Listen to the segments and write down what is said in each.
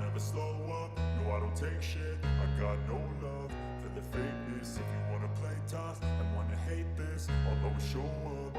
never slow up, no I don't take shit. I got no love for the fakeness. If you wanna play tough and wanna hate this, I'll always show up.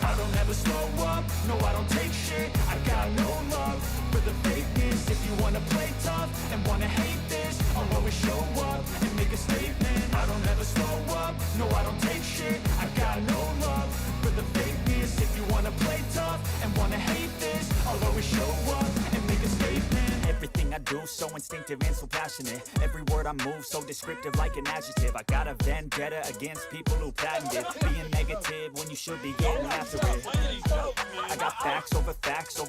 I don't ever slow up, no I don't take shit. I got no love for the fakeness. If you wanna play tough and wanna hate this, I'll always show up and make a statement. I don't ever slow up, no I don't take shit. I got no love for the fakeness. If you wanna play tough and wanna hate this, I'll always show up and make a statement. Everything I do so instinctive and so passionate. Every word I move so descriptive like an adjective. I got a vendetta against people who patented being negative when you should be getting after it. I got facts over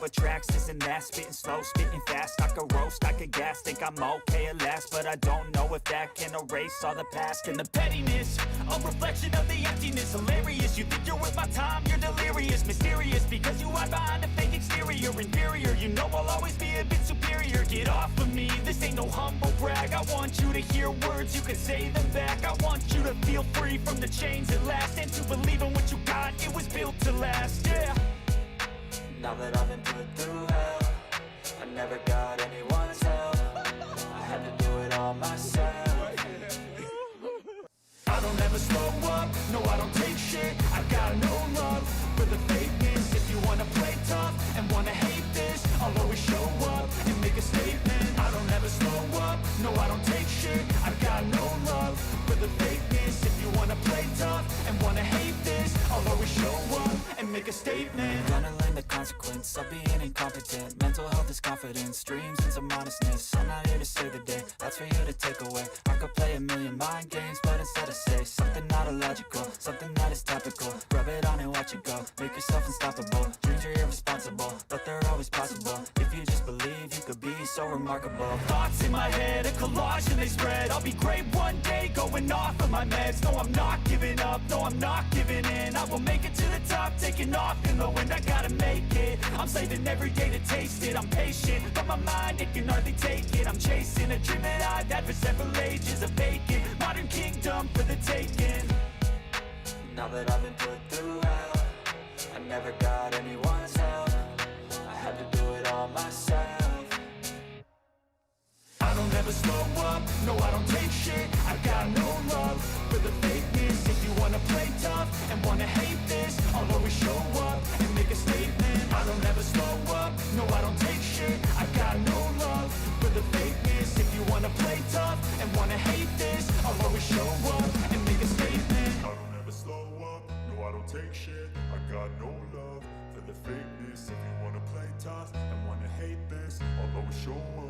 tracks, this and that. Spitting slow, spitting fast. I could roast, I could gas. Think I'm okay at last, but I don't know if that can erase all the past. And the pettiness, a reflection of the emptiness. Hilarious, you think you're worth my time, you're delirious. Mysterious, because you hide behind a fake exterior. Inferior, you know I'll always be a bit superior. Get off of me, this ain't no humble brag. I want you to hear words, you can say them back. I want you to feel free from the chains at last, and to believe in what you got, it was built to last, yeah. Now that I've been put through hell, I never got anyone's help. I had to do it all myself. I don't ever slow up, no I don't take shit. I got no love for the fakeness. If you wanna play tough and wanna hate this, I'll always show up and make a statement. I don't ever slow up, no I don't take shit. I got no love for the fakeness. If you wanna play tough and wanna hate this, I'll always show up and make a statement. Gonna learn the consequence of being incompetent. Mental health is confidence, dreams and some modestness. I'm not here to save the day, that's for you to take away. I could play a million mind games, but instead I say something not illogical, something that is topical. Rub it on and watch it go, make yourself unstoppable. Dreams are irresponsible, but they're always possible. If you just believe, you could be so remarkable. Thoughts in my head, a collage and they spread. I'll be great one day, going off of my meds. No, I'm not giving up, no, I'm not giving in. I will make it to the top, taking off in the wind. I gotta make it, I'm saving every day to taste it. I'm patient, but my mind, it can hardly take it. I'm chasing a dream that I've had for several ages. A vacant, modern kingdom for the taking. Now that I've been put through hell, I never got anyone's help. I had to do it all myself. I don't ever slow up, no I don't take shit. I got no love for the fakeness. If you wanna play tough and wanna hate this, I'll always show up and make a statement. I don't ever slow up, no I don't take shit. I got no love for the fakeness. If you wanna play tough and wanna hate this, I'll always show up and make a statement. I don't ever slow up, no I don't take shit. I got no love for the fakeness. If you wanna play tough and wanna hate this, I'll always show up.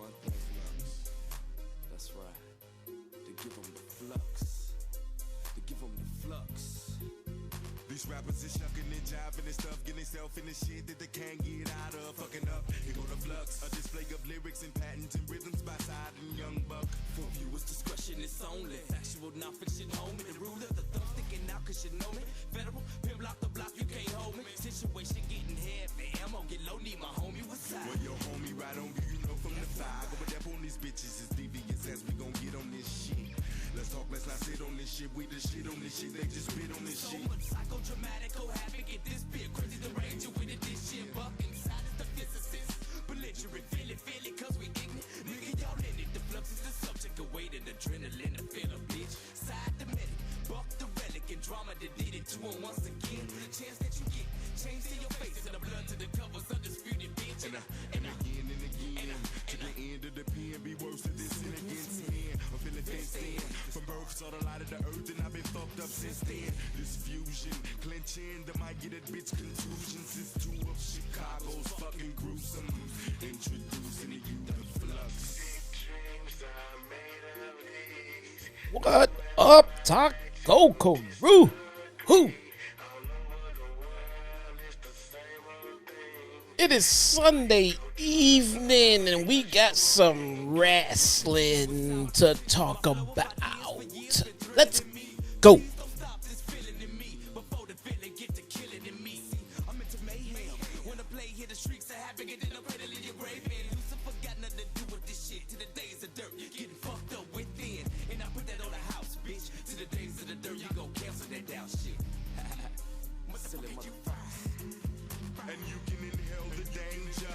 one thing, Flux. That's right. To give them the flux. To give them the flux. These rappers is shucking and jiving and stuff, getting self in the shit that they can't get out of. Fucking up, here go the flux. A display of lyrics and patents and rhythms by Side and Young Buck. For viewers' discretion is only factual, non-fiction, homie. The ruler, the thumb sticking out cause you know me. Federal, pimp lock the block, you can't hold me. Situation getting heavy, ammo get low, need my homie with side. When your homie ride on you, you know from the fire. Go up on these bitches, it's devious as we gon' get on this shit. Let's talk, let's not sit on this shit. We the shit on this shit, they just spit on this So shit. much psychodramatic, havoc, get this bit crazy, the range with it, this shit. Buck inside is the physicist. Belligerent, feel it, cause we ignorant. Nigga, y'all in it, the flux is the subject of weight and adrenaline, the feel of bitch. Side the medic, buck the relic, and drama that did it to him once again. The chance that you get, change to your face, and the blood to the covers, undisputed bitch. And again, to the end of the pen, be worse than this sin against men. I'm feeling fenced in. From birth, saw the light of the earth, and I've been fucked up since then. This fusion, clenching, that might get a bitch contusions. It's two of Chicago's fucking gruesome. Introducing to you the flux. What up, Taco Carew? Who? It is Sunday evening and we got some wrestling to talk about. Let's go. And you can inhale the danger.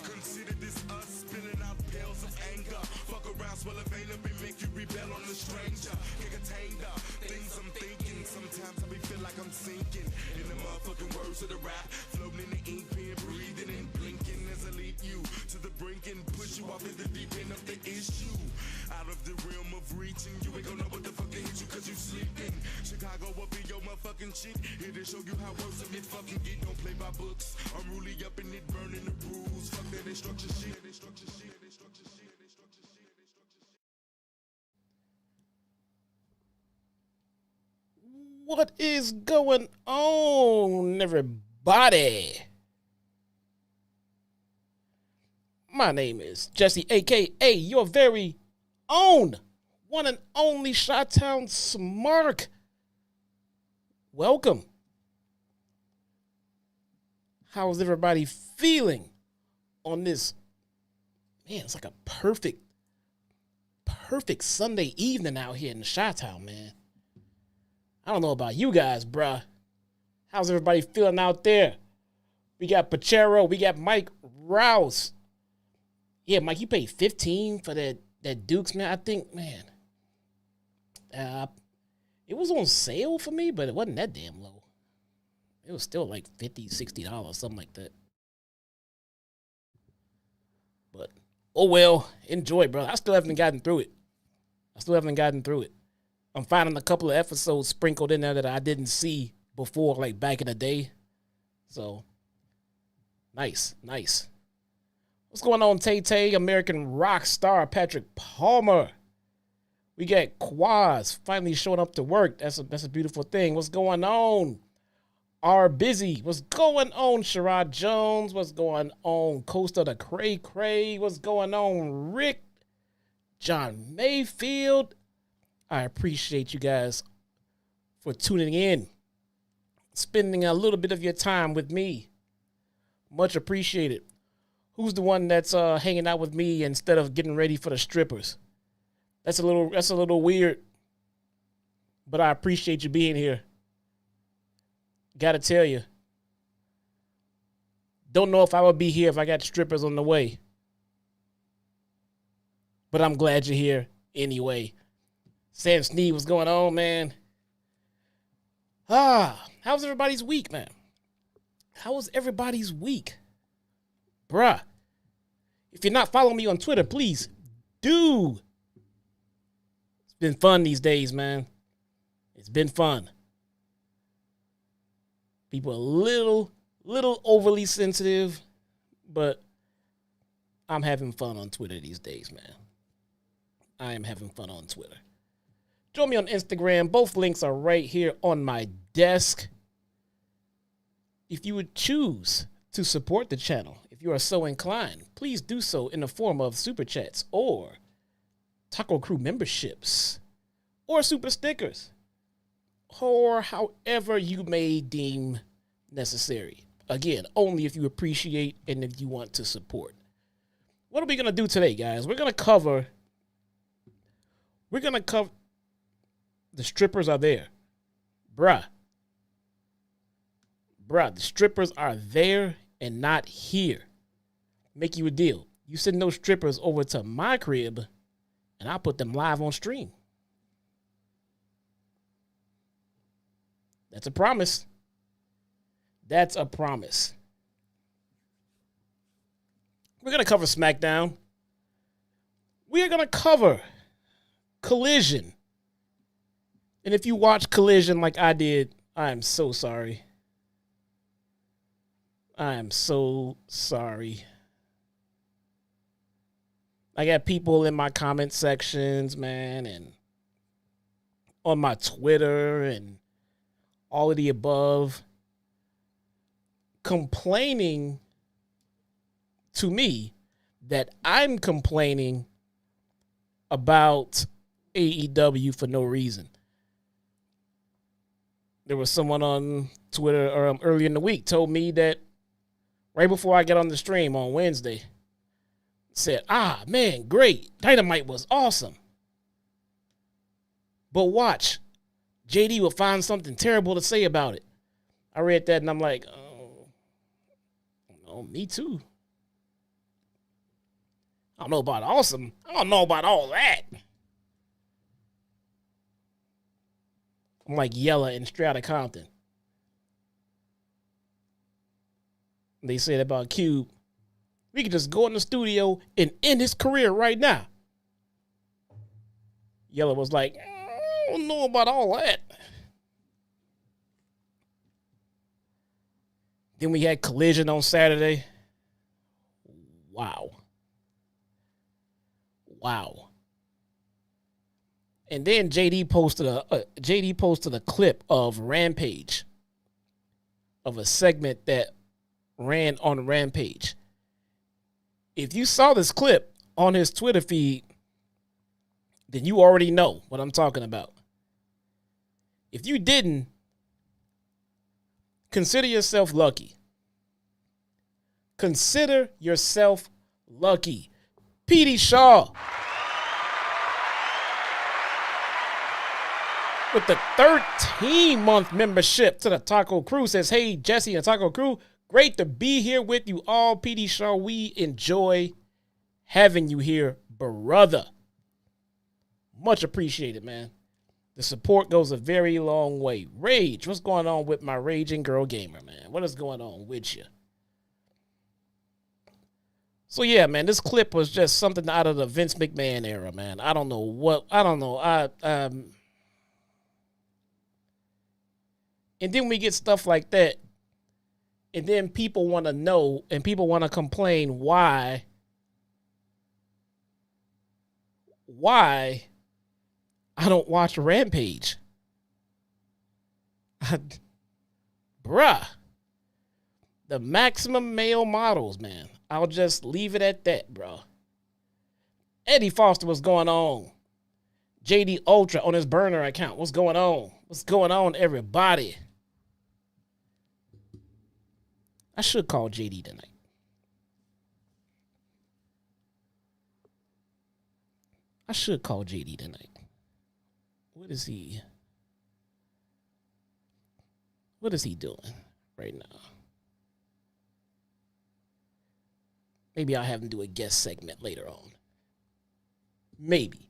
Consider this us spilling out pills of anger. Fuck around, swell a vein up and make you rebel on the stranger. Get contained up, things I'm thinking. Sometimes I be feel like I'm sinking in the motherfucking words of the rap. Floating in the ink pen, breathing and blinking as I lead you to the brink and push you off in the deep end of the issue. Out of the realm of reaching, you ain't gonna know what the fuck they hit you cause you sleeping. Chicago will be your motherfucking shit. Here to show you how worse of it fucking get. Don't play by books. I'm really up in it, burning the rules. Fuck that instruction shit. What is going on, everybody? My name is Jesse, a.k.a. your very own one and only Chi-Town Smark. Welcome. How's everybody feeling on this? Man, it's like a perfect Sunday evening out here in the Chi-Town, man. I don't know about you guys, bruh. How's everybody feeling out there? We got Pachero. We got Mike Rouse. Yeah, Mike, you paid $15 for that Dukes, man. I think, man, it was on sale for me, but it wasn't that damn low. It was still like $50, $60, something like that. But, oh well, enjoy, bro. I still haven't gotten through it. I'm finding a couple of episodes sprinkled in there that I didn't see before, like back in the day. So, nice. What's going on, Tay-Tay? American rock star Patrick Palmer. We got Quaz finally showing up to work. That's a beautiful thing. What's going on? R Busy. What's going on? Sherrod Jones. What's going on? Costa the Cray Cray. What's going on? Rick. John Mayfield. I appreciate you guys for tuning in, spending a little bit of your time with me. Much appreciated. Who's the one that's hanging out with me instead of getting ready for the strippers? That's a little weird, but I appreciate you being here. Gotta tell you, don't know if I would be here if I got strippers on the way, but I'm glad you're here anyway. Sam Sneed, what's going on, man? How's everybody's week, man? How was everybody's week? Bruh, if you're not following me on Twitter, please do. It's been fun these days, man. It's been fun. People are a little overly sensitive, but I'm having fun on Twitter these days, man. I am having fun on Twitter. Join me on Instagram. Both links are right here on my desk. If you would choose to support the channel, if you are so inclined, please do so in the form of super chats or Taco Crew memberships or super stickers or however you may deem necessary. Again, only if you appreciate and if you want to support. What are we going to do today, guys? We're going to cover the strippers are there. Bruh, the strippers are there and not here. Make you a deal. You send those strippers over to my crib and I'll put them live on stream. That's a promise. That's a promise. We're going to cover SmackDown. We are going to cover Collision. And if you watch Collision like I did, I am so sorry. I am so sorry. I got people in my comment sections, man, and on my Twitter and all of the above complaining to me that I'm complaining about AEW for no reason. There was someone on Twitter earlier in the week told me that right before I got on the stream on Wednesday, said, man, great. Dynamite was awesome. But watch, JD will find something terrible to say about it. I read that and I'm like, oh, me too. I don't know about awesome. I don't know about all that. I'm like Yella and Strata Compton. They said about Cube, we could just go in the studio and end his career right now. Yella was like, I don't know about all that. Then we had Collision on Saturday. Wow. And then JD posted a clip of Rampage, of a segment that ran on Rampage. If you saw this clip on his Twitter feed, then you already know what I'm talking about. If you didn't, consider yourself lucky. Consider yourself lucky. P.D. Shaw, with the 13-month membership to the Taco Crew, says, hey, Jesse and Taco Crew, great to be here with you all. P.D. Shaw, we enjoy having you here, brother. Much appreciated, man. The support goes a very long way. Rage, what's going on with my raging girl gamer, man? What is going on with you? So, yeah, man, this clip was just something out of the Vince McMahon era, man. I don't know. And then we get stuff like that. And then people want to know and people want to complain why I don't watch Rampage. Bruh. The maximum male models, man. I'll just leave it at that, bro. Eddie Foster, what's going on? JD Ultra on his burner account. What's going on? What's going on, everybody? I should call JD tonight. What is he doing right now? Maybe I'll have him do a guest segment later on. Maybe.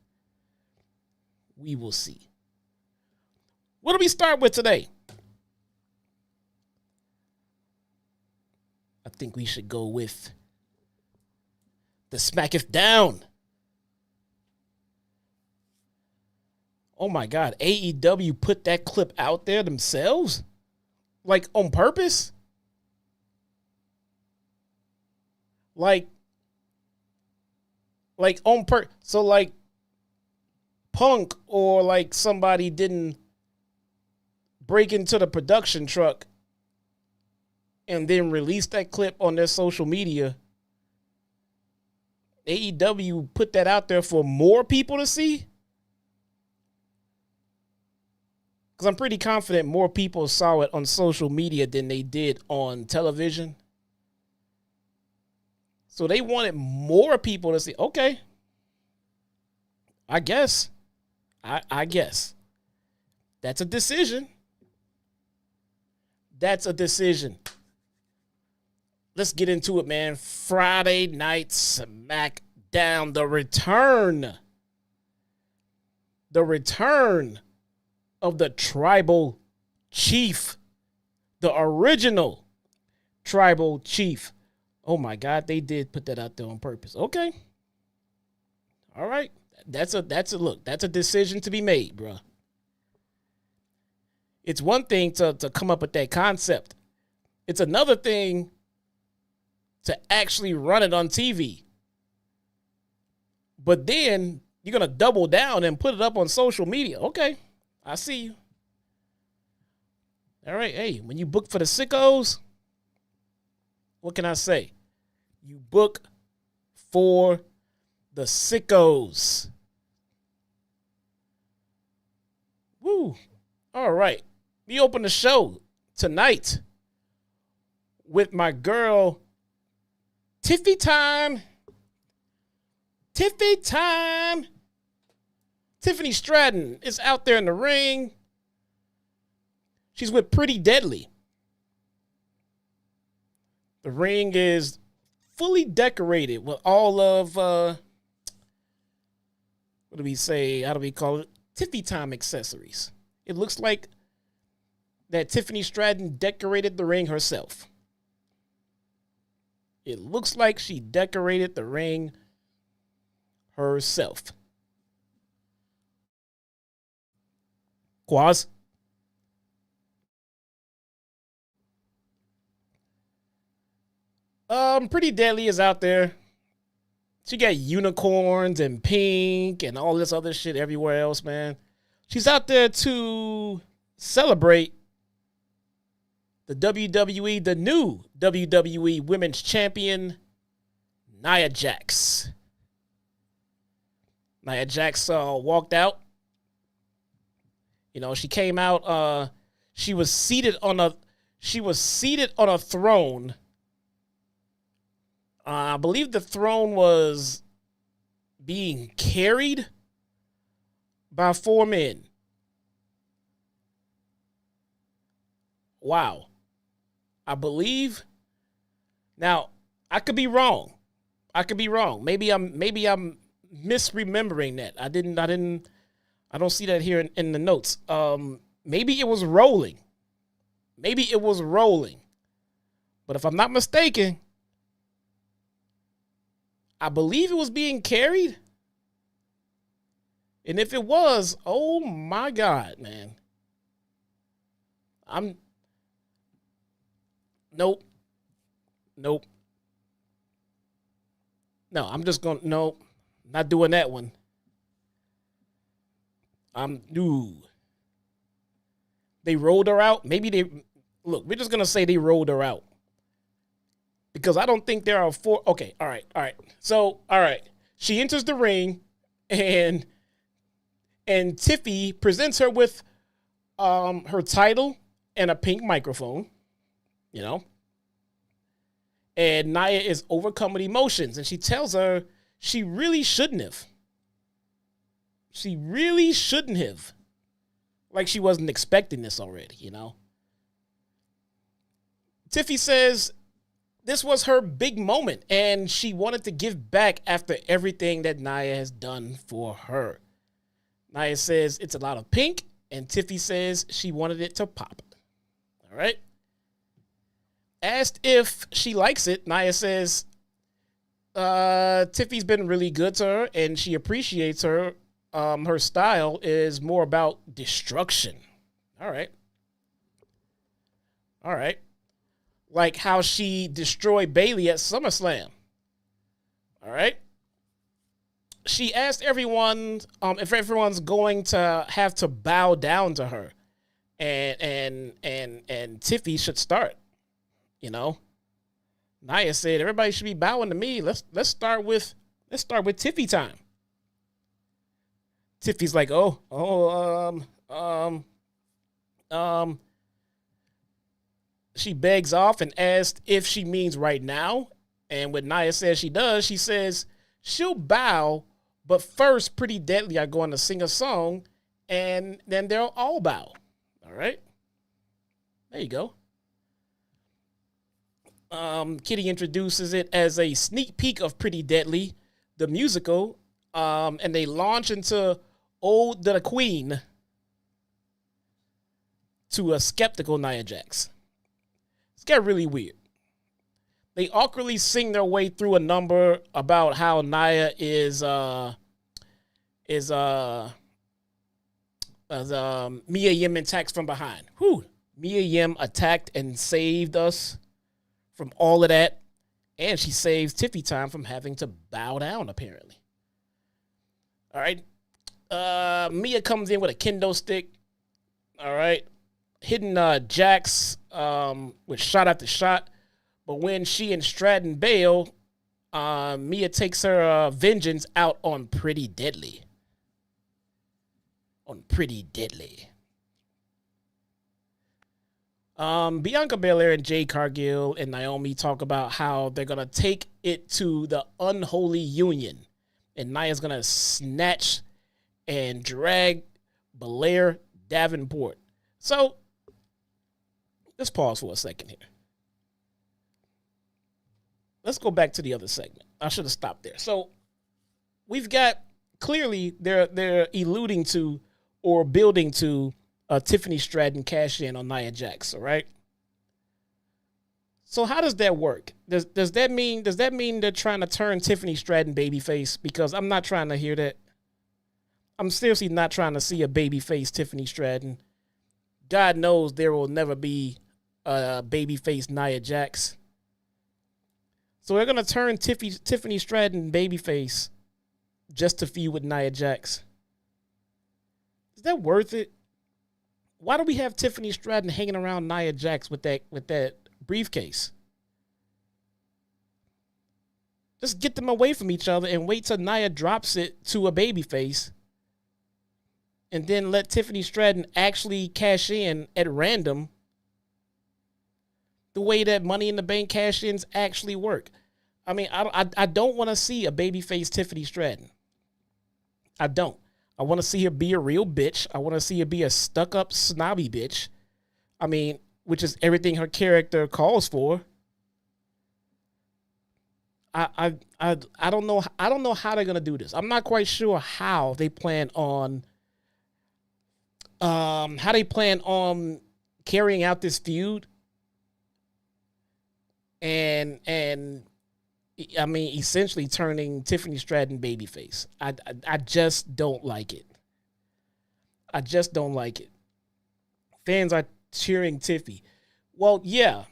We will see. What do we start with today? I think we should go with the Smacketh Down. Oh my God, AEW put that clip out there themselves? Like on purpose? Like Like so like Punk or like somebody didn't break into the production truck and then release that clip on their social media. AEW put that out there for more people to see. Because I'm pretty confident more people saw it on social media than they did on television. So they wanted more people to see. Okay. I guess. I guess. That's a decision. That's a decision. Let's get into it, man. Friday Night SmackDown. The return. The return of the Tribal Chief. The original Tribal Chief. Oh my God, they did put that out there on purpose. Okay. All right. That's a decision to be made, bro. It's one thing to come up with that concept. It's another thing to actually run it on TV. But then you're going to double down and put it up on social media. Okay, I see you. All right, hey, when you book for the sickos, what can I say? You book for the sickos. Woo. All right. We open the show tonight with my girl, Tiffy Time. Tiffy Time. Tiffany Stratton is out there in the ring. She's with Pretty Deadly. The ring is fully decorated with all of, what do we say? How do we call it? Tiffy Time accessories. It looks like that Tiffany Stratton decorated the ring herself. It looks like she decorated the ring herself. Quaz? Pretty Deadly is out there. She got unicorns and pink and all this other shit everywhere else, man. She's out there to celebrate the WWE, the new WWE Women's Champion, Nia Jax. Nia Jax walked out. You know, she came out. She was seated on a throne. I believe the throne was being carried by 4 men. Wow. I believe. Now, I could be wrong. Maybe I'm misremembering that. I don't see that here in the notes. Maybe it was rolling. But if I'm not mistaken, I believe it was being carried. And if it was, oh my God, man. Nope. No, I'm just going to, no, not doing that one. They rolled her out. We're just going to say they rolled her out. Because I don't think there are 4. Okay, all right. So, all right. She enters the ring and Tiffy presents her with her title and a pink microphone, you know. And Nia is overcome with emotions, and she tells her she really shouldn't have. Like she wasn't expecting this already, you know. Tiffy says this was her big moment, and she wanted to give back after everything that Nia has done for her. Nia says it's a lot of pink, and Tiffy says she wanted it to pop. All right. Asked if she likes it, Nia says Tiffy's been really good to her, and she appreciates her. Her style is more about destruction. All right. Like how she destroyed Bayley at SummerSlam. All right. she asked everyone if everyone's going to have to bow down to her, and Tiffy should start. You know, Nia said everybody should be bowing to me. Let's start with Tiffy time. Tiffy's like, she begs off and asks if she means right now. And when Nia says she does, she says she'll bow, but first Pretty Deadly are going to sing a song, and then they'll all bow. All right? There you go. Kitty introduces it as a sneak peek of Pretty Deadly, the musical, and they launch into Ode to the Queen to a skeptical Nia Jax. It's got really weird. They awkwardly sing their way through a number about how Nia is Mia Yim attacks from behind. Whew. Mia Yim attacked and saved us from all of that. And she saves Tiffy time from having to bow down, apparently. All right. Mia comes in with a kendo stick. All right. Hitting Jax with shot after shot. But when she and Stratton bail, Mia takes her vengeance out on Pretty Deadly. Bianca Belair and Jade Cargill and Naomi talk about how they're going to take it to the unholy union. And Nia's going to snatch and drag Blair Davenport. So, let's pause for a second here. Let's go back to the other segment. I should have stopped there. So, we've got, clearly, they're alluding to or building to Tiffany Stratton cash in on Nia Jax, all right? So how does that work? Does that mean they're trying to turn Tiffany Stratton babyface? Because I'm not trying to hear that. I'm seriously not trying to see a babyface Tiffany Stratton. God knows there will never be a babyface Nia Jax. So they're gonna turn Tiffany Stratton babyface just to feud with Nia Jax. Is that worth it? Why do we have Tiffany Stratton hanging around Nia Jax with that briefcase? Just get them away from each other and wait till Nia drops it to a babyface, and then let Tiffany Stratton actually cash in at random the way that Money in the Bank cash-ins actually work. I mean, I don't want to see a babyface Tiffany Stratton. I don't. I want to see her be a real bitch. I want to see her be a stuck-up, snobby bitch. I mean, which is everything her character calls for. I don't know. I don't know how they're gonna do this. I'm not quite sure how they plan on. How they plan on carrying out this feud. And I mean, essentially turning Tiffany Stratton babyface. I just don't like it. I just don't like it. Fans are cheering Tiffy. Well, yeah.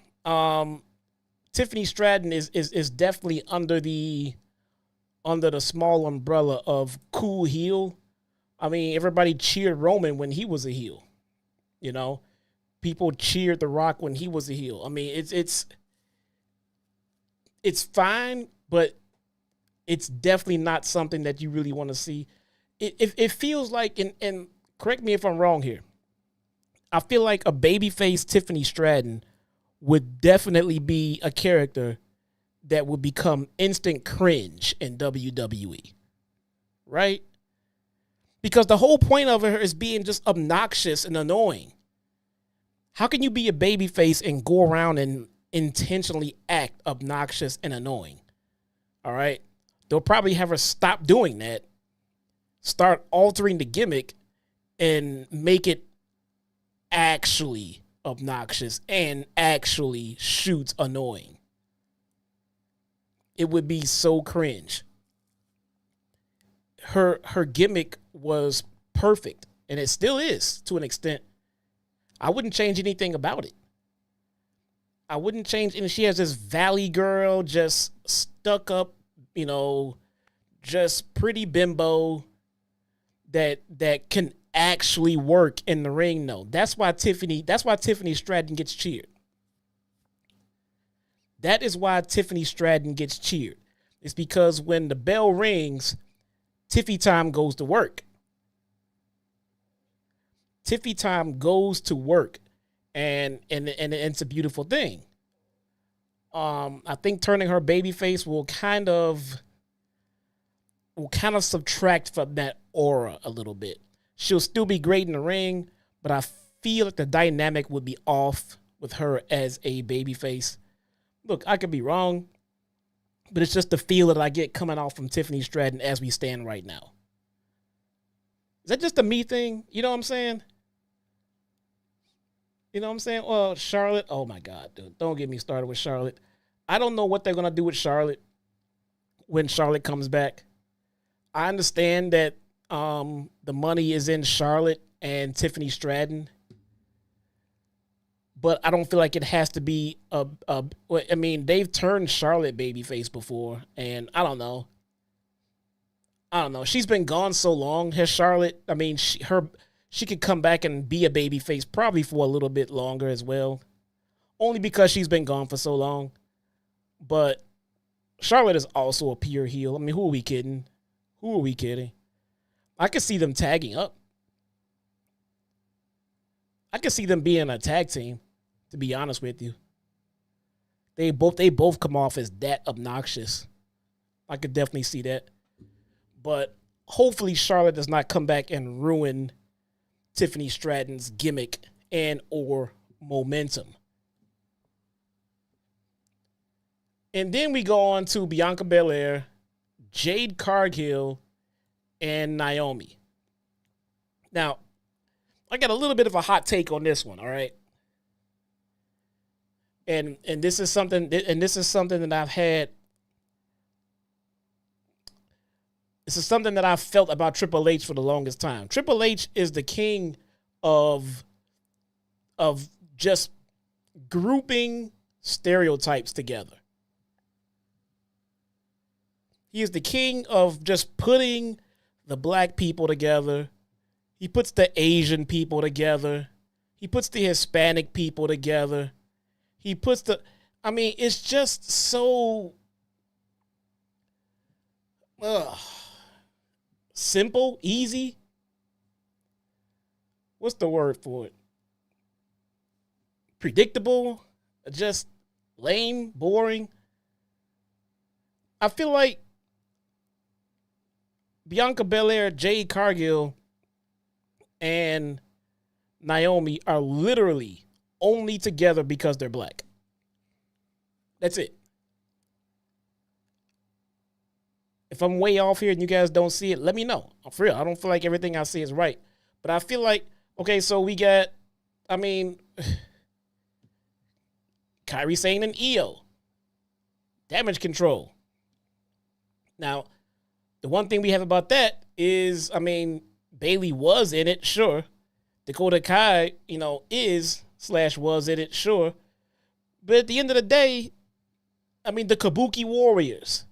Tiffany Stratton is definitely under the small umbrella of cool heel. I mean, everybody cheered Roman when he was a heel. You know, people cheered The Rock when he was a heel. I mean, it's fine, but it's definitely not something that you really want to see. It feels like, and correct me if I'm wrong here, I feel like a babyface Tiffany Stratton would definitely be a character that would become instant cringe in WWE, right? Because the whole point of her is being just obnoxious and annoying. How can you be a babyface and go around and intentionally act obnoxious and annoying? All right. They'll probably have her stop doing that, start altering the gimmick, and make it actually obnoxious and actually shoots annoying. It would be so cringe. Her gimmick was perfect, and it still is to an extent. I wouldn't change anything about it. I wouldn't change. And she has this Valley girl, just stuck up, you know, just pretty bimbo that can actually work in the ring. No, that's why Tiffany Stratton gets cheered. That is why Tiffany Stratton gets cheered. It's because when the bell rings, Tiffy time goes to work. Tiffy time goes to work, and it's a beautiful thing. I think turning her babyface will kind of subtract from that aura a little bit. She'll still be great in the ring, but I feel like the dynamic would be off with her as a babyface. Look, I could be wrong, but it's just the feel that I get coming off from Tiffany Stratton as we stand right now. Is that just a me thing? You know what I'm saying? You know what I'm saying? Well, Charlotte, oh my God, dude. Don't get me started with Charlotte. I don't know what they're going to do with Charlotte when Charlotte comes back. I understand that the money is in Charlotte and Tiffany Stratton, but I don't feel like it has to be I mean, they've turned Charlotte babyface before, and I don't know. She's been gone so long. Has Charlotte, I mean, she could come back and be a babyface probably for a little bit longer as well, only because she's been gone for so long. But Charlotte is also a pure heel. I mean, who are we kidding? I could see them tagging up. I could see them being a tag team, to be honest with you. They both come off as that obnoxious. I could definitely see that. But hopefully Charlotte does not come back and ruin Tiffany Stratton's gimmick and or momentum. And then we go on to Bianca Belair, Jade Cargill, and Naomi. Now, I got a little bit of a hot take on this one, all right? And this is something that I've had. This is something that I've felt about Triple H for the longest time. Triple H is the king of just grouping stereotypes together. He is the king of just putting the black people together. He puts the Asian people together. He puts the Hispanic people together. It's just so simple, easy. What's the word for it? Predictable, just lame, boring. I feel like Bianca Belair, Jade Cargill, and Naomi are literally only together because they're black. That's it. If I'm way off here and you guys don't see it, let me know. For real, I don't feel like everything I see is right. But I feel like, okay, so we got, Kairi Sane and Io. Damage control. Now, the one thing we have about that is, Bayley was in it, sure. Dakota Kai, was in it, sure. But at the end of the day, the Kabuki Warriors.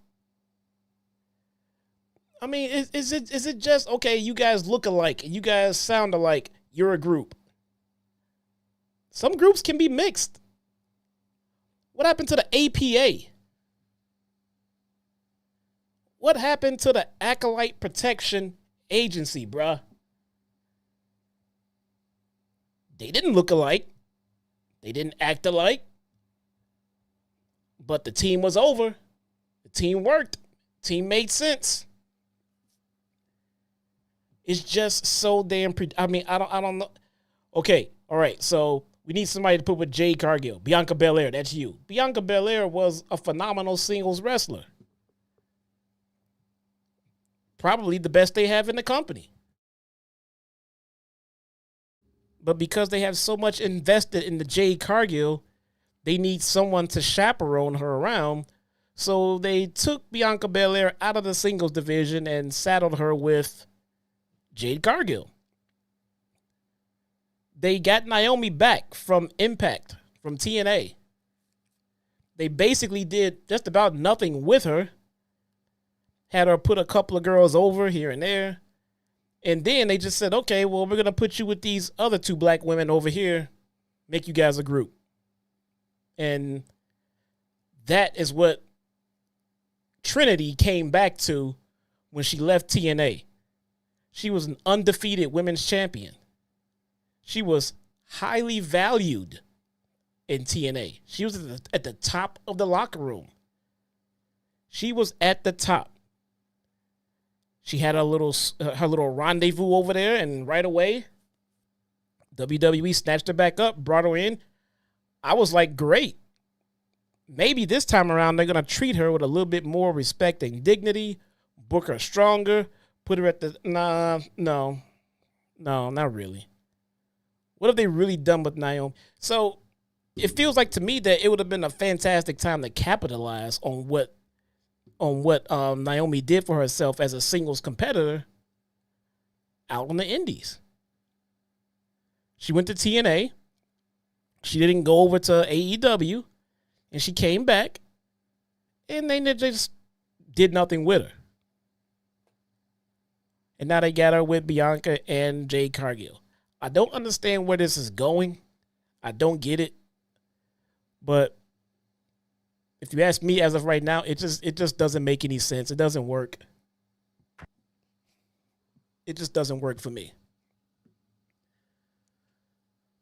Is it just, okay, you guys look alike, you guys sound alike, you're a group. Some groups can be mixed. What happened to the APA? What happened to the Acolyte Protection Agency, bruh? They didn't look alike. They didn't act alike. But the team was over. The team worked. The team made sense. It's just so damn... I don't know. Okay, all right. So we need somebody to put with Jade Cargill. Bianca Belair, that's you. Bianca Belair was a phenomenal singles wrestler. Probably the best they have in the company. But because they have so much invested in the Jade Cargill, they need someone to chaperone her around. So they took Bianca Belair out of the singles division and saddled her with Jade Cargill. They got Naomi back from Impact, from TNA. They basically did just about nothing with her. had her put a couple of girls over here and there. And then they just said, okay, well, we're going to put you with these other 2 black women over here, make you guys a group. And that is what Trinity came back to when she left TNA. She was an undefeated women's champion. She was highly valued in TNA. She was at the top of the locker room. She was at the top. She had her little rendezvous over there, and right away, WWE snatched her back up, brought her in. I was like, great. Maybe this time around they're gonna treat her with a little bit more respect and dignity, book her stronger, put her at the no, not really. What have they really done with Naomi? So it feels like to me that it would have been a fantastic time to capitalize on what Naomi did for herself as a singles competitor out on the indies. She went to TNA. She didn't go over to AEW, and she came back, and they just did nothing with her. And now they got her with Bianca and Jade Cargill. I don't understand where this is going. I don't get it. But if you ask me as of right now, it just doesn't make any sense. It doesn't work. It just doesn't work for me.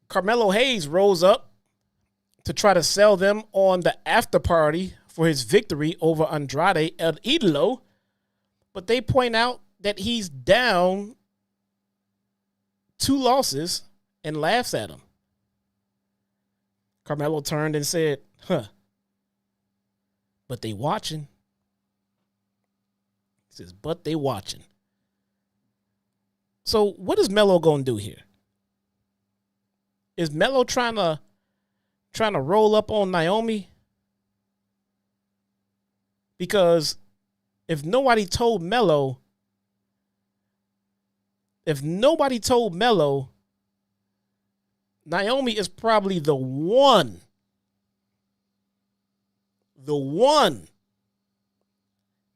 Carmelo Hayes rose up to try to sell them on the after party for his victory over Andrade El Idolo, but they point out that he's down 2 losses and laughs at him. Carmelo turned and said, but they watching. He says, but they watching. So what is Melo going to do here? Is Melo trying to roll up on Naomi? Because if nobody told Melo, Naomi is probably the one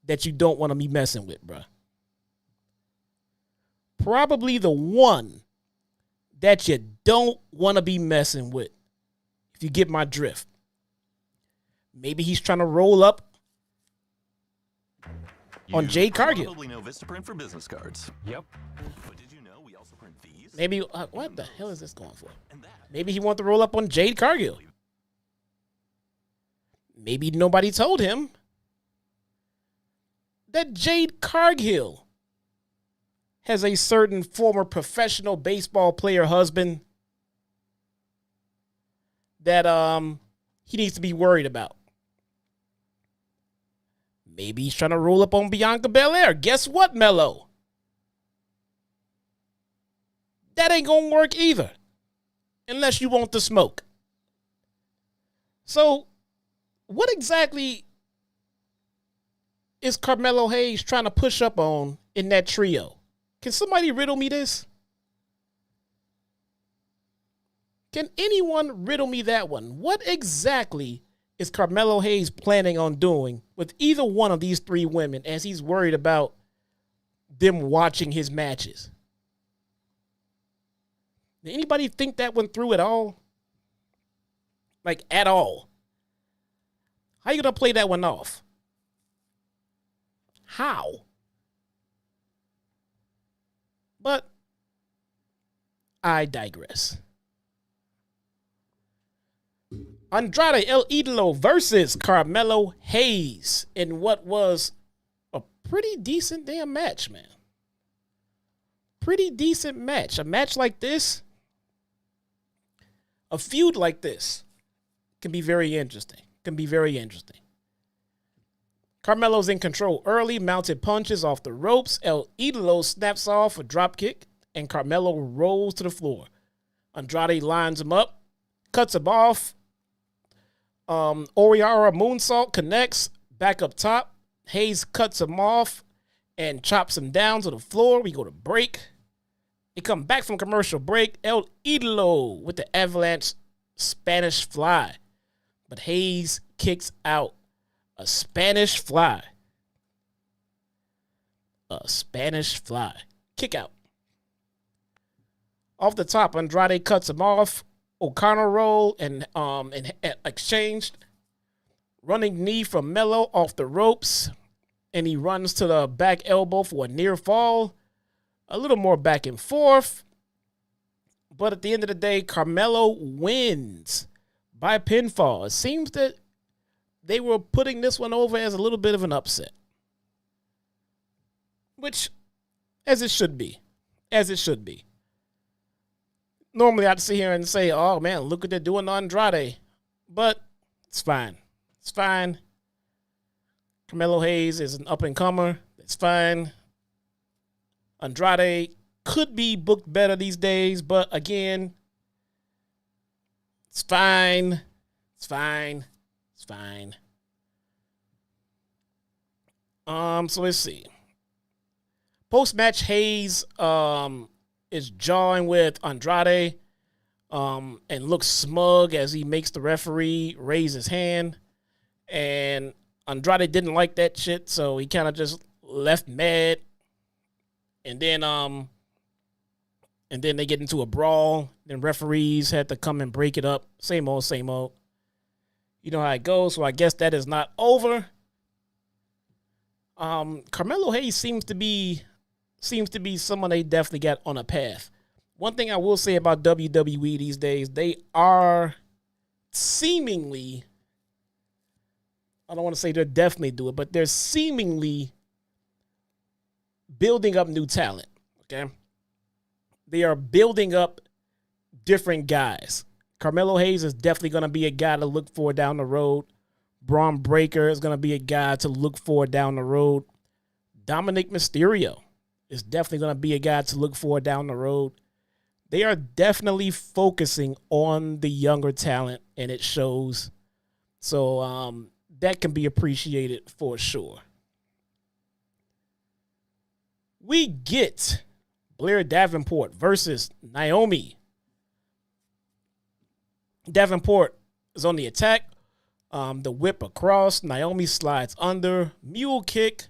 that you don't want to be messing with, bruh. Probably the one that you don't want to be messing with, if you get my drift. Maybe he's trying to roll up on Jade Cargill. Probably know Vistaprint for business cards. Yep. But did you know we also print these? Maybe, what the hell is this going for? Maybe he wants to roll up on Jade Cargill. Maybe nobody told him that Jade Cargill has a certain former professional baseball player husband that he needs to be worried about. Maybe he's trying to roll up on Bianca Belair. Guess what, Melo? That ain't gonna work either, unless you want the smoke. So, what exactly is Carmelo Hayes trying to push up on in that trio? Can somebody riddle me this? Can anyone riddle me that one? What exactly is Carmelo Hayes planning on doing with either one of these 3 women as he's worried about them watching his matches? Did anybody think that went through at all? Like, at all? How you going to play that one off? How? But I digress. Andrade El Idolo versus Carmelo Hayes in what was a pretty decent damn match, man. Pretty decent match. A match like this, a feud like this can be very interesting. Carmelo's in control early, mounted punches off the ropes. El Idolo snaps off a drop kick, and Carmelo rolls to the floor. Andrade lines him up, cuts him off. Oriara moonsault connects back up top. Hayes cuts him off and chops him down to the floor. We go to break. They come back from commercial break. El Idolo with the avalanche Spanish fly. But Hayes kicks out a Spanish fly. a Spanish fly. Kick out. Off the top, Andrade cuts him off. O'Connor roll and exchanged. Running knee from Mello off the ropes. And he runs to the back elbow for a near fall. A little more back and forth. But at the end of the day, Carmelo wins by pinfall. It seems that they were putting this one over as a little bit of an upset. Which, as it should be. As it should be. Normally I'd sit here and say, oh man, look what they're doing to Andrade. But it's fine. It's fine. Carmelo Hayes is an up-and-comer. It's fine. Andrade could be booked better these days, but again, it's fine. It's fine. It's fine. So let's see. Post-match, Hayes is jawing with Andrade and looks smug as he makes the referee raise his hand. And Andrade didn't like that shit, so he kind of just left mad. And then they get into a brawl. Then referees had to come and break it up. Same old, same old. You know how it goes, so I guess that is not over. Carmelo Hayes seems to be someone they definitely got on a path. One thing I will say about WWE these days, they are seemingly, I don't want to say they're definitely doing it, but they're seemingly building up new talent, okay? They are building up different guys. Carmelo Hayes is definitely going to be a guy to look for down the road. Braun Breaker is going to be a guy to look for down the road. Dominic Mysterio is definitely going to be a guy to look for down the road. They are definitely focusing on the younger talent, and it shows. So that can be appreciated for sure. We get Blair Davenport versus Naomi. Davenport is on the attack. The whip across. Naomi slides under. Mule kick.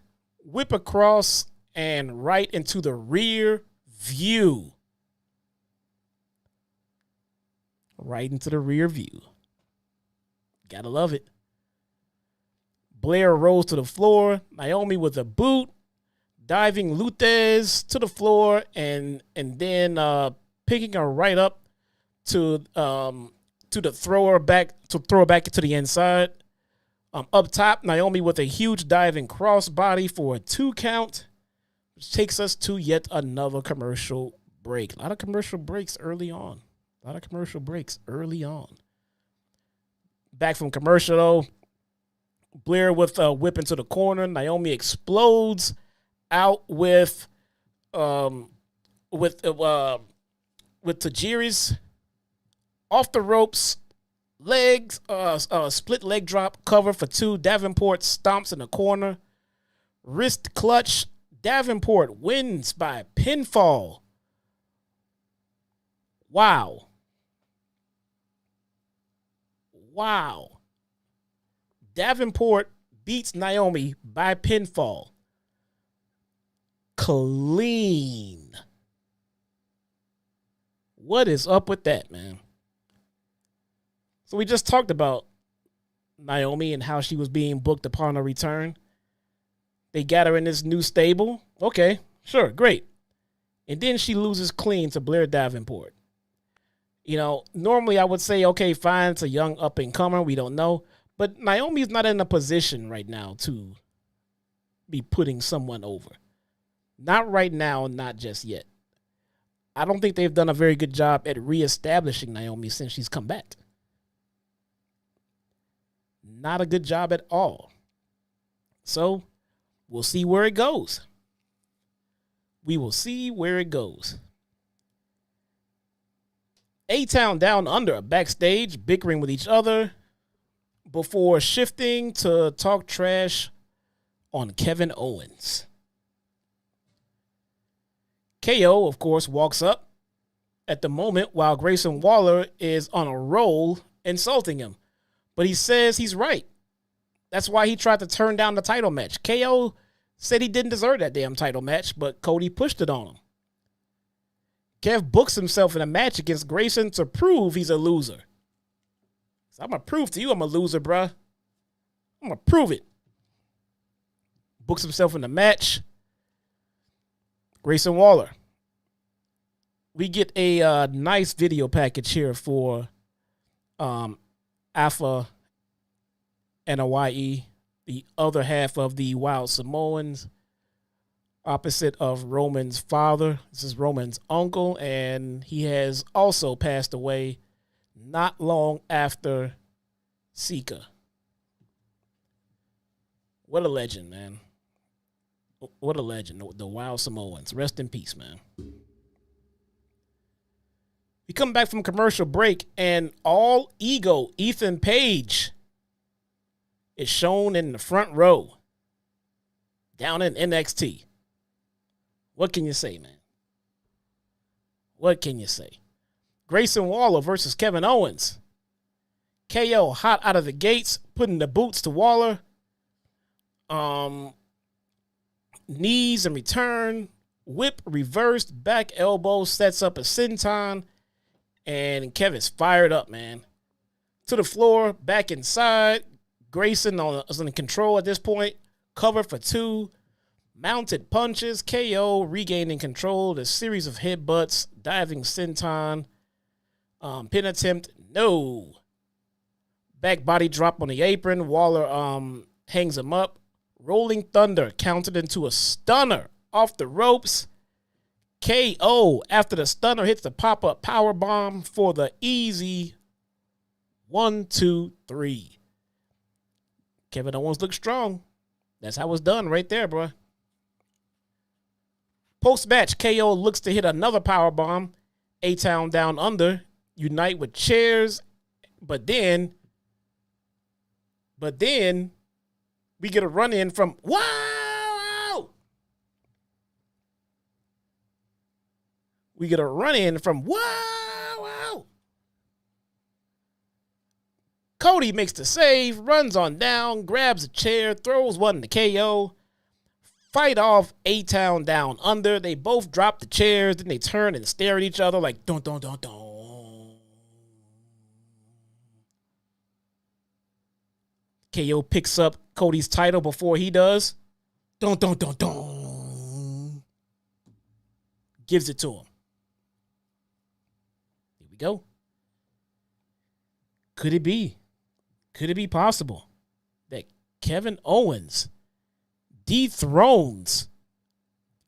Whip across. And right into the rear view. Right into the rear view. Gotta love it. Blair rolls to the floor. Naomi with a boot. Diving Luthez to the floor. And then picking her right up to throw her back into the inside. Up top, Naomi with a huge diving crossbody for a 2 count. Which takes us to yet another commercial break. A lot of commercial breaks early on. Back from commercial, though. Blair with a whip into the corner. Naomi explodes out with Tajiri's off the ropes. Legs, split leg drop, cover for 2. Davenport stomps in the corner. Wrist clutch. Davenport wins by pinfall. Wow. Davenport beats Naomi by pinfall. Clean. What is up with that, man? So we just talked about Naomi and how she was being booked upon her return. They got her in this new stable. Okay, sure, great. And then she loses clean to Blair Davenport. You know, normally I would say, okay, fine, it's a young up-and-comer. We don't know. But Naomi's not in a position right now to be putting someone over. Not right now, not just yet. I don't think they've done a very good job at reestablishing Naomi since she's come back. Not a good job at all. So, we'll see where it goes. We will see where it goes. A-Town down under backstage, bickering with each other before shifting to talk trash on Kevin Owens. KO, of course, walks up at the moment while Grayson Waller is on a roll insulting him. But he says he's right. That's why he tried to turn down the title match. KO said he didn't deserve that damn title match, but Cody pushed it on him. Kev books himself in a match against Grayson to prove he's a loser. So I'm going to prove to you I'm a loser, bruh. I'm going to prove it. Books himself in the match. Grayson Waller. We get a nice video package here for Alpha and Hawaii, the other half of the Wild Samoans, opposite of Roman's father. This is Roman's uncle, and he has also passed away not long after Sika. What a legend, man. What a legend. The Wild Samoans. Rest in peace, man. We come back from commercial break, and all ego Ethan Page is shown in the front row down in NXT. What can you say, man? What can you say? Grayson Waller versus Kevin Owens. KO hot out of the gates, putting the boots to Waller. Knees in return, whip reversed, back elbow sets up a senton, and Kevin's fired up, man. To the floor, back inside. Grayson is in control at this point. Cover for 2. Mounted punches. KO regaining control. A series of headbutts. Diving senton. Pin attempt. No. Back body drop on the apron. Waller hangs him up. Rolling Thunder counted into a stunner off the ropes. KO after the stunner hits the pop-up power bomb for the easy 1, 2, 3. Kevin Owens looks strong. That's how it's done right there, bro. Post-match, KO looks to hit another power bomb. A-Town down under. Unite with chairs. But then we get a run-in from wow. We get a run-in from wow. Cody makes the save, runs on down, grabs a chair, throws one to KO. Fight off A-Town down under. They both drop the chairs, then they turn and stare at each other like dun dun dun dun. KO picks up Cody's title before he does. Dun dun dun dun. Gives it to him. Here we go. Could it be? Could it be possible that Kevin Owens dethrones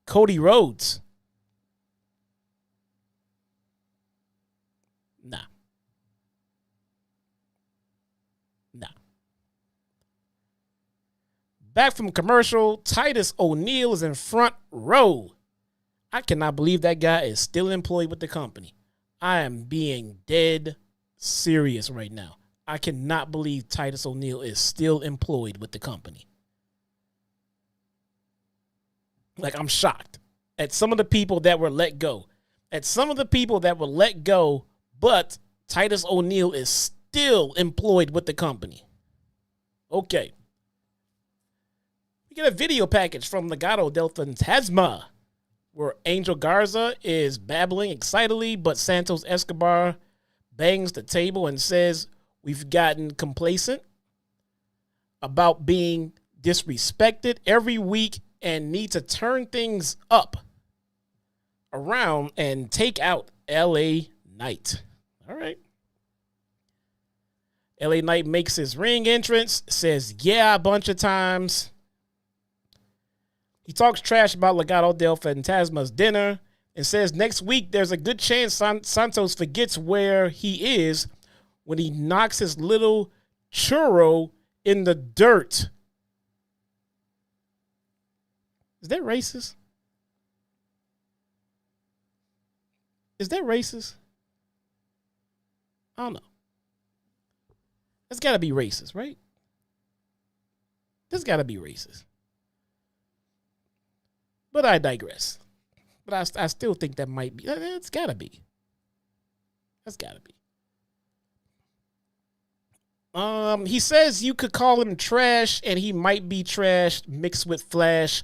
Cody Rhodes? Nah. Back from commercial, Titus O'Neil is in front row. I cannot believe that guy is still employed with the company. I am being dead serious right now. I cannot believe Titus O'Neil is still employed with the company. Like, I'm shocked at some of the people that were let go. But Titus O'Neil is still employed with the company. Okay. We get a video package from Legado del Fantasma where Angel Garza is babbling excitedly, but Santos Escobar bangs the table and says, "We've gotten complacent about being disrespected every week and need to turn things up around and take out LA Knight." All right. LA Knight makes his ring entrance, says yeah a bunch of times. He talks trash about Legado del Fantasma's dinner and says next week there's a good chance Santos forgets where he is when he knocks his little churro in the dirt. Is that racist? Is that racist? I don't know. That's got to be racist, right? That's got to be racist. But I digress. But I still think that might be. It's got to be. That's got to be. He says you could call him trash, and he might be trash mixed with Flash.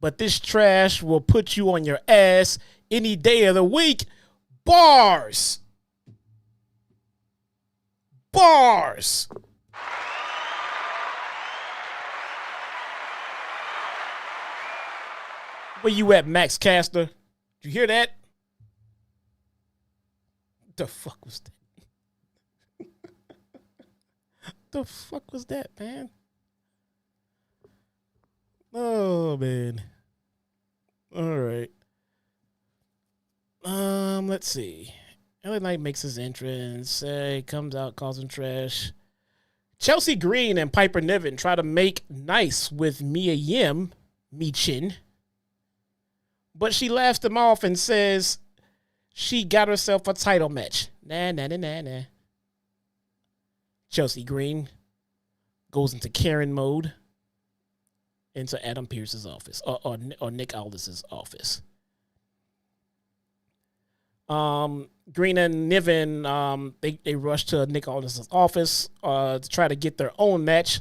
but this trash will put you on your ass any day of the week. Bars. Bars. Where you at, Max Caster? Did you hear that? The fuck was that? The fuck was that, man? Oh, man. All right. Let's see. LA Knight makes his entrance. Comes out causing trash. Chelsea Green and Piper Niven try to make nice with Mia Yim, Michin. But she laughs them off and says she got herself a title match. Nah. Chelsea Green goes into Karen mode into Adam Pearce's office or Nick Aldis's office. Green and Niven, they rush to Nick Aldis's office to try to get their own match.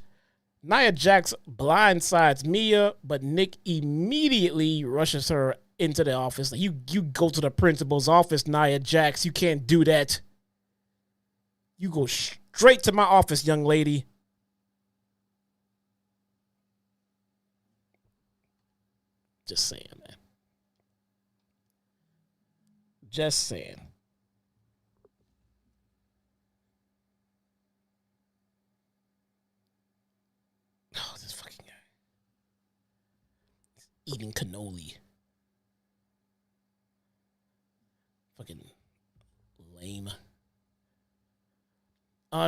Nia Jax blindsides Mia, but Nick immediately rushes her into the office. Like, you go to the principal's office, Nia Jax. You can't do that. You go straight to my office, young lady. Just saying, man. Just saying. Oh, this fucking guy. He's eating cannoli. Fucking lame.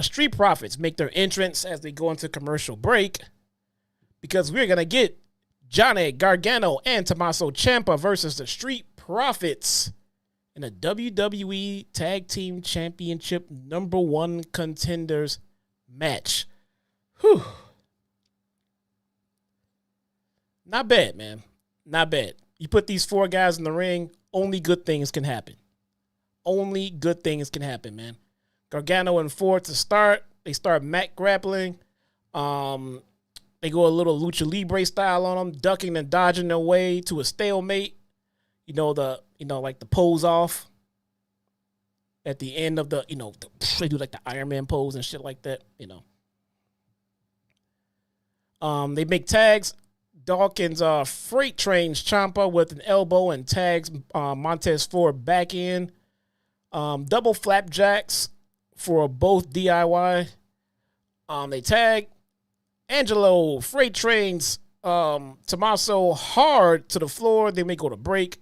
Street Profits make their entrance as they go into commercial break because we're going to get Johnny Gargano and Tommaso Ciampa versus the Street Profits in a WWE Tag Team Championship #1 contenders match. Whew. Not bad, man. Not bad. You put these 4 guys in the ring, only good things can happen. Only good things can happen, man. Gargano and Ford to start. They start mat grappling. They go a little lucha libre style on them, ducking and dodging their way to a stalemate. Like the pose off at the end of the, they do like the Iron Man pose and shit like that, They make tags. Dawkins freight trains Ciampa with an elbow and tags Montez Ford back in. Double flapjacks for both DIY. They tag. Angelo freight trains Tommaso hard to the floor. They may go to break.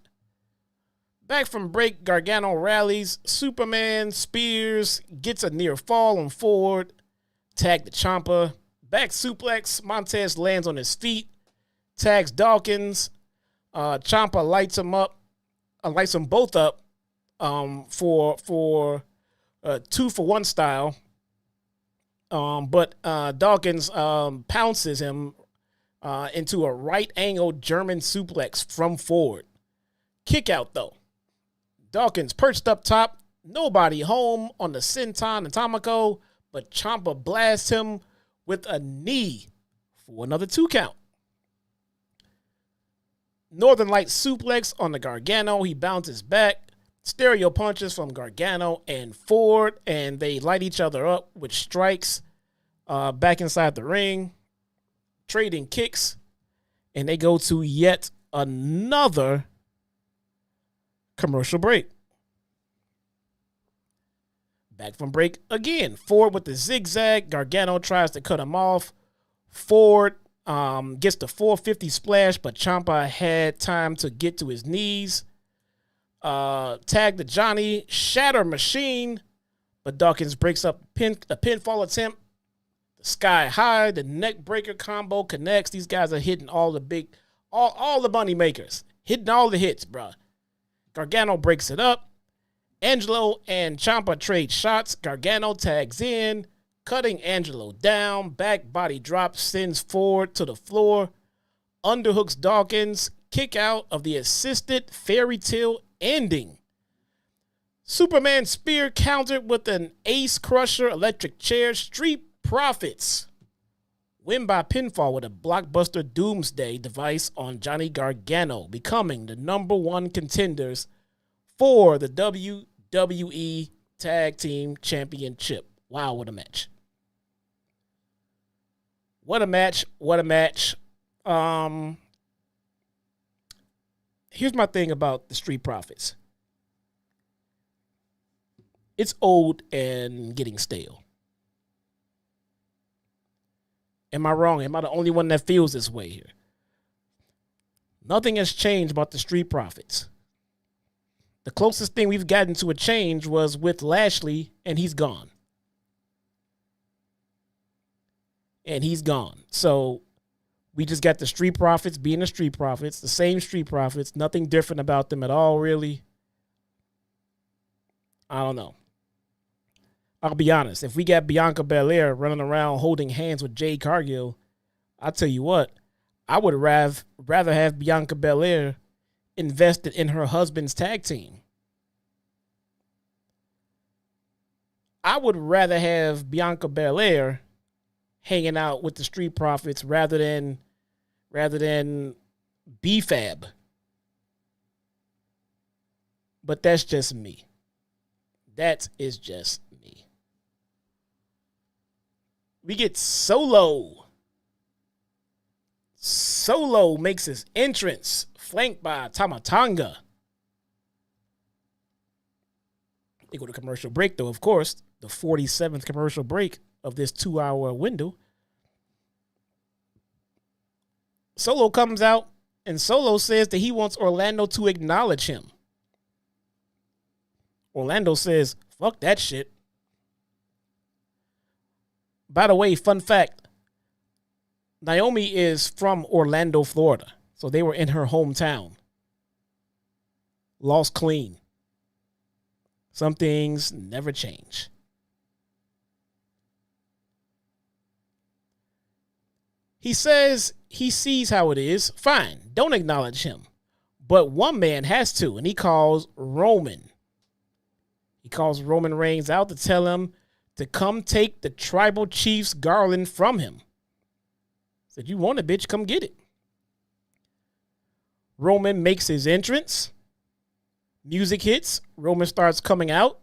Back from break, Gargano rallies. Superman spears, gets a near fall on Ford. Tag to Ciampa. Back suplex. Montez lands on his feet. Tags Dawkins. Ciampa lights him up. Lights them both up for 2-for-1 style. But Dawkins pounces him into a right-angled German suplex from Ford. Kick out, though. Dawkins perched up top. Nobody home on the Senton and Tomoko, but Ciampa blasts him with a knee for another 2 count. Northern Light suplex on the Gargano. He bounces back. Stereo punches from Gargano and Ford, and they light each other up with strikes back inside the ring. Trading kicks, and they go to yet another commercial break. Back from break again. Ford with the zigzag. Gargano tries to cut him off. Ford gets the 450 splash, but Ciampa had time to get to his knees. Tag to Johnny. Shatter Machine, but Dawkins breaks up a pinfall attempt. The Sky High, the neck breaker combo connects. These guys are hitting all the money makers. Hitting all the hits, bruh. Gargano breaks it up. Angelo and Ciampa trade shots. Gargano tags in, cutting Angelo down. Back body drop sends Ford to the floor. Underhooks Dawkins. Kick out of the assisted fairy tale ending. Superman spear countered with an ace crusher electric chair. Street Profits win by pinfall with a blockbuster doomsday device on Johnny Gargano, becoming the number one contenders for the WWE Tag Team Championship. Wow, what a match. What a match. What a match. Here's my thing about the Street Profits. It's old and getting stale. Am I wrong? Am I the only one that feels this way here? Nothing has changed about the Street Profits. The closest thing we've gotten to a change was with Lashley, and he's gone. And he's gone. So we just got the Street Profits being the Street Profits, the same Street Profits, nothing different about them at all, really. I don't know. I'll be honest. If we got Bianca Belair running around holding hands with Jade Cargill, I'll tell you what, I would rather have Bianca Belair invested in her husband's tag team. I would rather have Bianca Belair hanging out with the Street Profits rather than BFAB. But that's just me. That is just me. We get Solo. Solo makes his entrance, flanked by Tama Tonga. They go to commercial break, though, of course. The 47th commercial break of this 2-hour window. Solo comes out, and Solo says that he wants Orlando to acknowledge him. Orlando says, fuck that shit. By the way, fun fact, Naomi is from Orlando, Florida. So they were in her hometown. Lost clean. Some things never change. He says he sees how it is. Fine, don't acknowledge him. But one man has to, and he calls Roman. He calls Roman Reigns out to tell him to come take the tribal chief's garland from him. Said, you want it, bitch, come get it. Roman makes his entrance. Music hits. Roman starts coming out.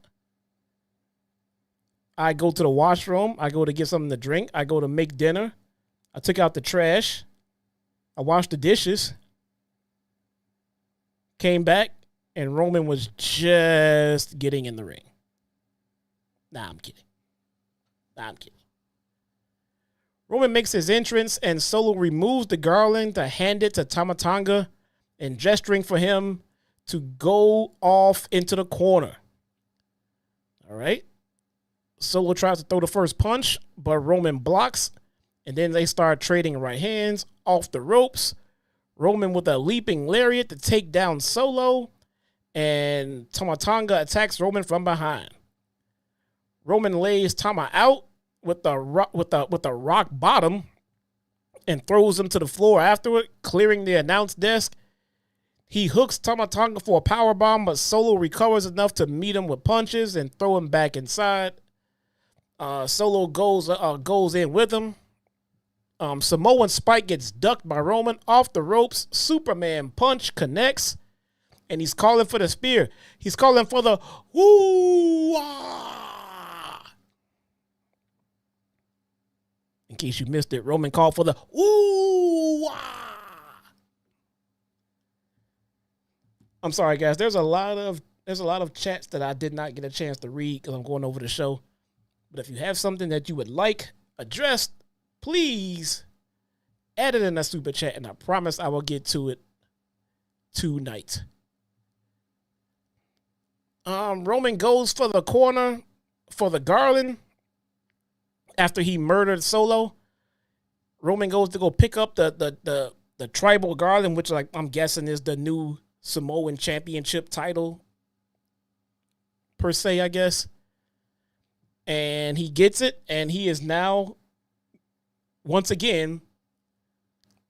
I go to the washroom. I go to get something to drink. I go to make dinner. I took out the trash. I washed the dishes. Came back, and Roman was just getting in the ring. Nah, I'm kidding. Roman makes his entrance, and Solo removes the garland to hand it to Tama Tonga and gesturing for him to go off into the corner. All right. Solo tries to throw the first punch, but Roman blocks, and then they start trading right hands off the ropes. Roman with a leaping lariat to take down Solo, and Tama Tonga attacks Roman from behind. Roman lays Tama out with a rock bottom and throws him to the floor afterward, clearing the announce desk. He hooks Tama Tonga for a powerbomb, but Solo recovers enough to meet him with punches and throw him back inside. Solo goes in with him. Samoan Spike gets ducked by Roman off the ropes. Superman punch connects, and he's calling for the spear. He's calling for the woo-ah. In case you missed it, Roman called for the woo-ah. I'm sorry, guys. There's a lot of chats that I did not get a chance to read because I'm going over the show. But if you have something that you would like addressed, please add it in a super chat, and I promise I will get to it tonight. Roman goes for the corner for the garland after he murdered Solo. Roman goes to go pick up the tribal garland, which, like, I'm guessing is the new Samoan championship title per se, I guess. And he gets it, and he is now, once again,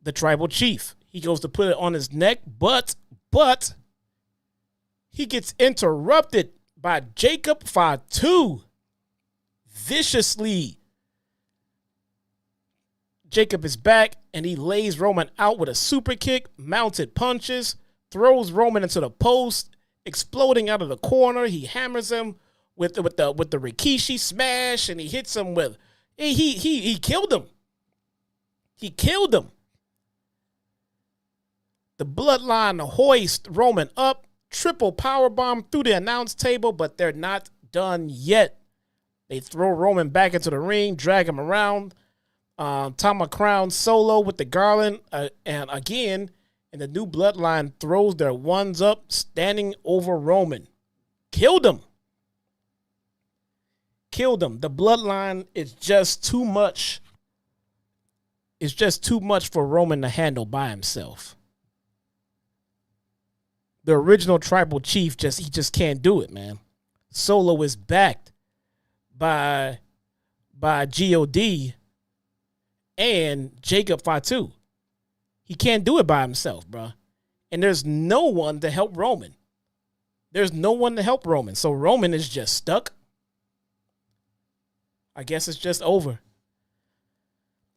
the tribal chief. He goes to put it on his neck, but he gets interrupted by Jacob Fatu viciously. Jacob is back, and he lays Roman out with a super kick, mounted punches, throws Roman into the post, exploding out of the corner. He hammers him with the Rikishi smash, and he hits him with he killed him. He killed him. The Bloodline hoist Roman up, triple powerbomb through the announce table, but they're not done yet. They throw Roman back into the ring, drag him around. Tama Crown Solo with the garland, and again, and the new Bloodline throws their ones up, standing over Roman. Killed him. Killed him. The Bloodline is just too much. It's just too much for Roman to handle by himself. The original tribal chief he just can't do it, man. Solo is backed by God and Jacob Fatu. He can't do it by himself, bro. And there's no one to help Roman. There's no one to help Roman. So Roman is just stuck. I guess it's just over.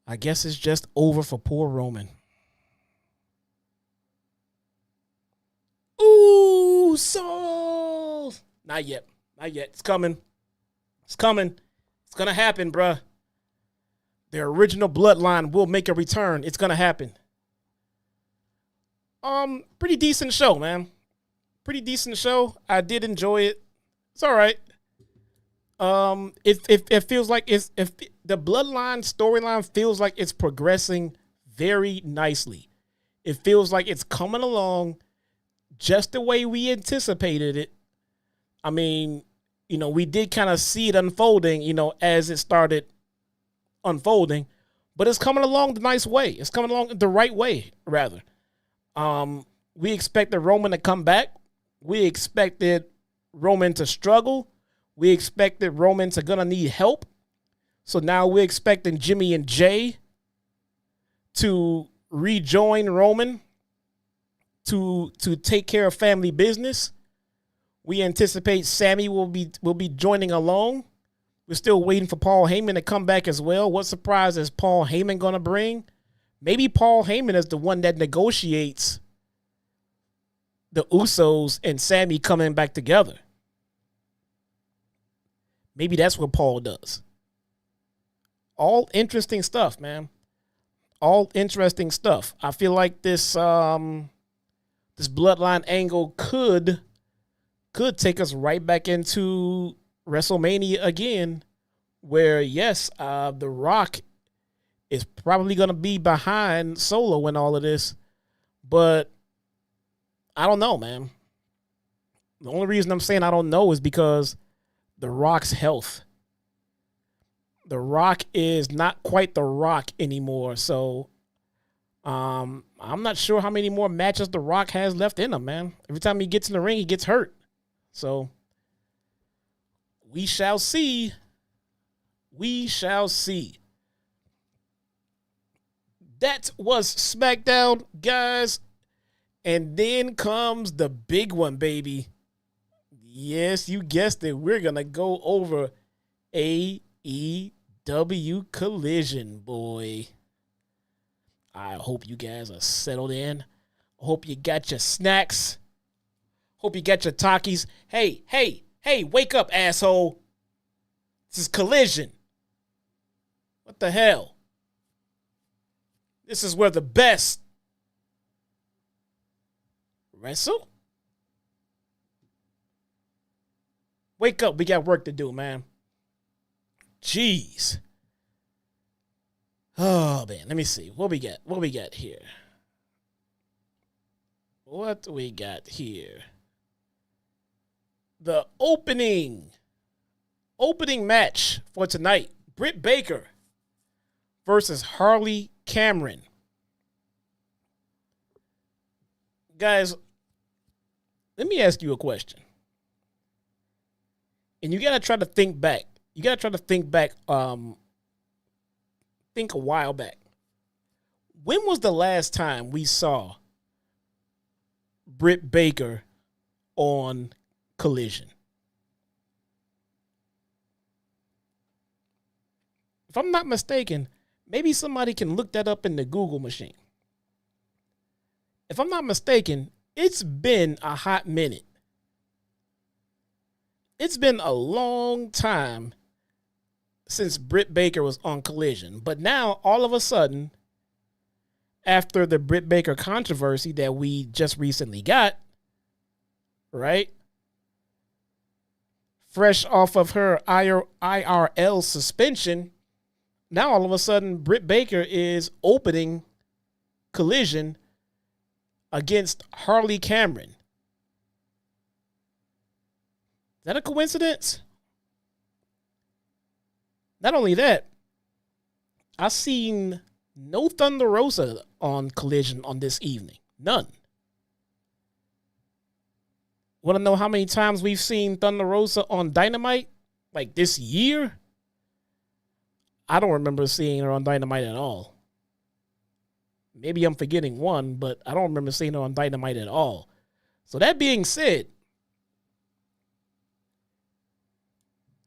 I guess it's just over for poor Roman. Ooh, Soul! Not yet. Not yet. It's coming. It's coming. It's going to happen, bruh. Their original Bloodline will make a return. It's going to happen. Pretty decent show, man. Pretty decent show. I did enjoy it. It's all right. It feels like if the Bloodline storyline feels like it's progressing very nicely. It feels like it's coming along just the way we anticipated it. I mean, we did kind of see it unfolding, as it started unfolding, but it's coming along the nice way. It's coming along the right way, rather. We expected Roman to come back. We expected Roman to struggle. We expected Roman to gonna need help. So now we're expecting Jimmy and Jay to rejoin Roman to take care of family business. We anticipate Sammy will be joining along. We're still waiting for Paul Heyman to come back as well. What surprise is Paul Heyman going to bring? Maybe Paul Heyman is the one that negotiates the Usos and Sammy coming back together. Maybe that's what Paul does. All interesting stuff, man. All interesting stuff. I feel like this Bloodline angle could take us right back into WrestleMania again, where yes, The Rock is probably going to be behind Solo in all of this, but I don't know, man. The only reason I'm saying I don't know is because The Rock's health. The Rock is not quite The Rock anymore, so I'm not sure how many more matches The Rock has left in him, man. Every time he gets in the ring, he gets hurt. So we shall see. We shall see. That was SmackDown, guys. And then comes the big one, baby. Yes, you guessed it. We're going to go over AEW Collision, boy. I hope you guys are settled in. I hope you got your snacks. Hope you got your Takis. Hey, wake up, asshole. This is Collision. What the hell? This is where the best wrestle? Wake up. We got work to do, man. Jeez. Oh, man. Let me see. What we got? What we got here? What we got here? The opening match for tonight. Britt Baker versus Harley Cameron. Guys, let me ask you a question. And you got to try to think back. Think a while back. When was the last time we saw Britt Baker on Collision? If I'm not mistaken, Maybe somebody can look that up in the Google machine. If I'm not mistaken, it's been a hot minute. It's been a long time since Britt Baker was on Collision. But now, all of a sudden, after the Britt Baker controversy that we just recently got, right? Fresh off of her IRL suspension, now all of a sudden, Britt Baker is opening Collision against Harley Cameron. Is that a coincidence? Not only that, I seen no Thunder Rosa on Collision on this evening. None. Want to know how many times we've seen Thunder Rosa on Dynamite? Like this year? I don't remember seeing her on Dynamite at all. Maybe I'm forgetting one, but I don't remember seeing her on Dynamite at all. So that being said,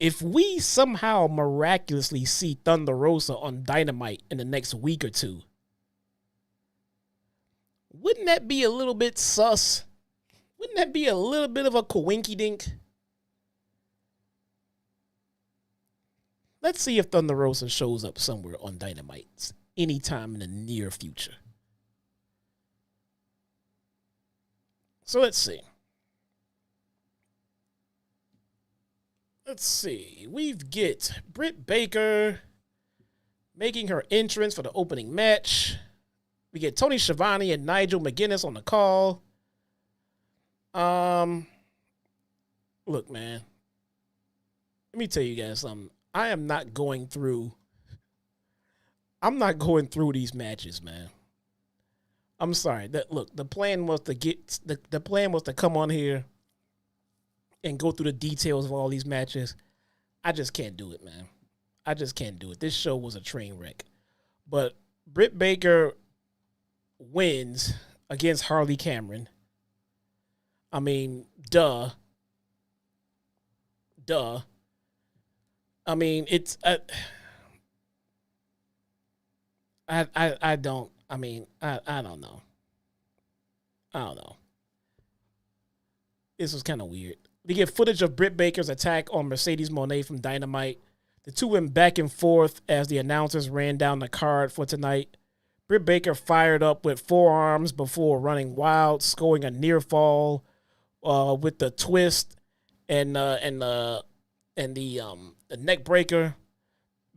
if we somehow miraculously see Thunder Rosa on Dynamite in the next week or two, wouldn't that be a little bit sus? Wouldn't that be a little bit of a coinky-dink? Let's see if Thunder Rosa shows up somewhere on Dynamite anytime in the near future. So let's see. We get Britt Baker making her entrance for the opening match. We get Tony Schiavone and Nigel McGuinness on the call. Look, man. Let me tell you guys something. I'm not going through these matches, man. I'm sorry. The plan was to come on here and go through the details of all these matches. I just can't do it, man. I just can't do it. This show was a train wreck. But Britt Baker wins against Harley Cameron. I mean, duh. I mean, it's I don't know. This was kind of weird. We get footage of Britt Baker's attack on Mercedes Moné from Dynamite. The two went back and forth as the announcers ran down the card for tonight. Britt Baker fired up with forearms before running wild, scoring a near fall with the twist and the neck breaker.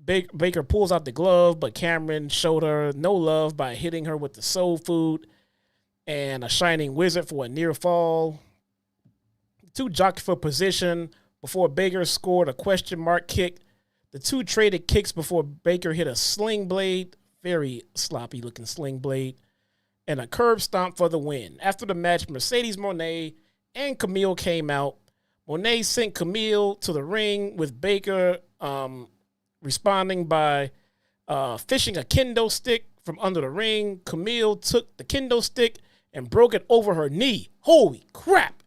Baker pulls out the glove, but Cameron showed her no love by hitting her with the soul food and a shining wizard for a near fall. Two jockeyed for position before Baker scored a question mark kick. The two traded kicks before Baker hit a sling blade, very sloppy looking sling blade, and a curb stomp for the win. After the match, Mercedes Moné and Camille came out. Moné sent Camille to the ring with Baker responding by fishing a kendo stick from under the ring. Camille took the kendo stick and broke it over her knee. Holy crap.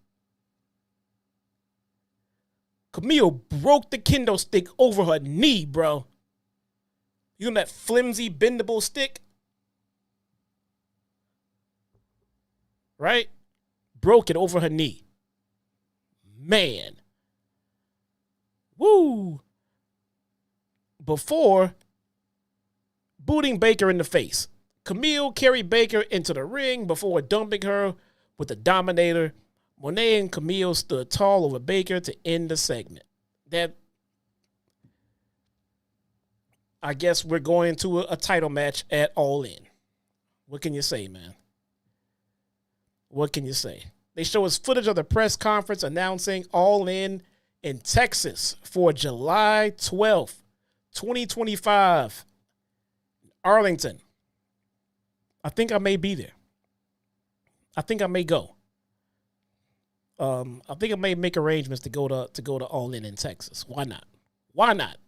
Camille broke the kendo stick over her knee, bro. You know that flimsy, bendable stick? Right? Broke it over her knee. Man. Woo. Before booting Baker in the face. Camille carried Baker into the ring before dumping her with the Dominator. Moné and Camille stood tall over Baker to end the segment. That, I guess we're going to a title match at All In. What can you say, man? What can you say? They show us footage of the press conference announcing All In Texas for July 12th, 2025. Arlington. I think I may be there. I think I may go. I think I may make arrangements to go to All In Texas. Why not? Why not?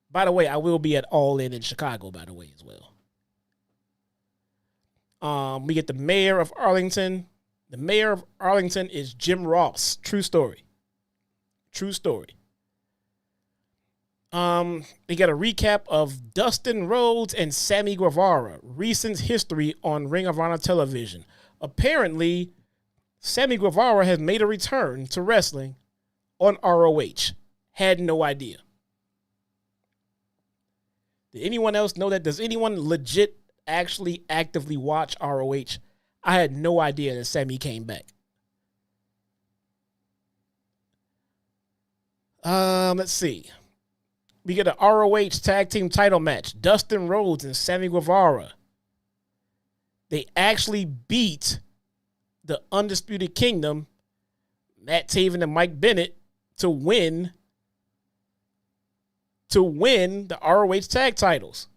By the way, I will be at All In Chicago, by the way, as well. We get the mayor of Arlington. The mayor of Arlington is Jim Ross. True story. True story. They got a recap of Dustin Rhodes and Sammy Guevara, recent history on Ring of Honor television. Apparently, Sammy Guevara has made a return to wrestling on ROH. Had no idea. Did anyone else know that? Does anyone legit actually actively watch ROH? I had no idea that Sammy came back. Let's see. We get an ROH tag team title match. Dustin Rhodes and Sammy Guevara. They actually beat the Undisputed Kingdom, Matt Taven and Mike Bennett, to win the ROH tag titles.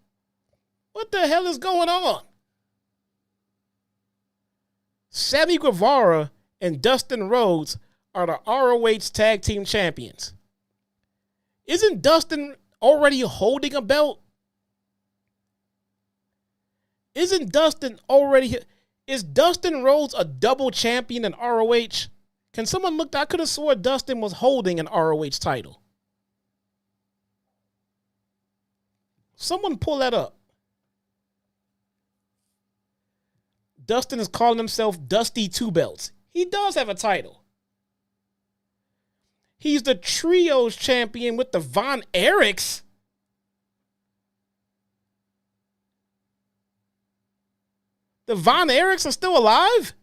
What the hell is going on? Sammy Guevara and Dustin Rhodes are the ROH tag team champions. Isn't Dustin already holding a belt? Is Dustin Rhodes a double champion in ROH? Can someone look? I could have swore Dustin was holding an ROH title. Someone pull that up. Dustin is calling himself Dusty Two Belts. He does have a title. He's the Trios champion with the Von Erichs. The Von Erichs are still alive?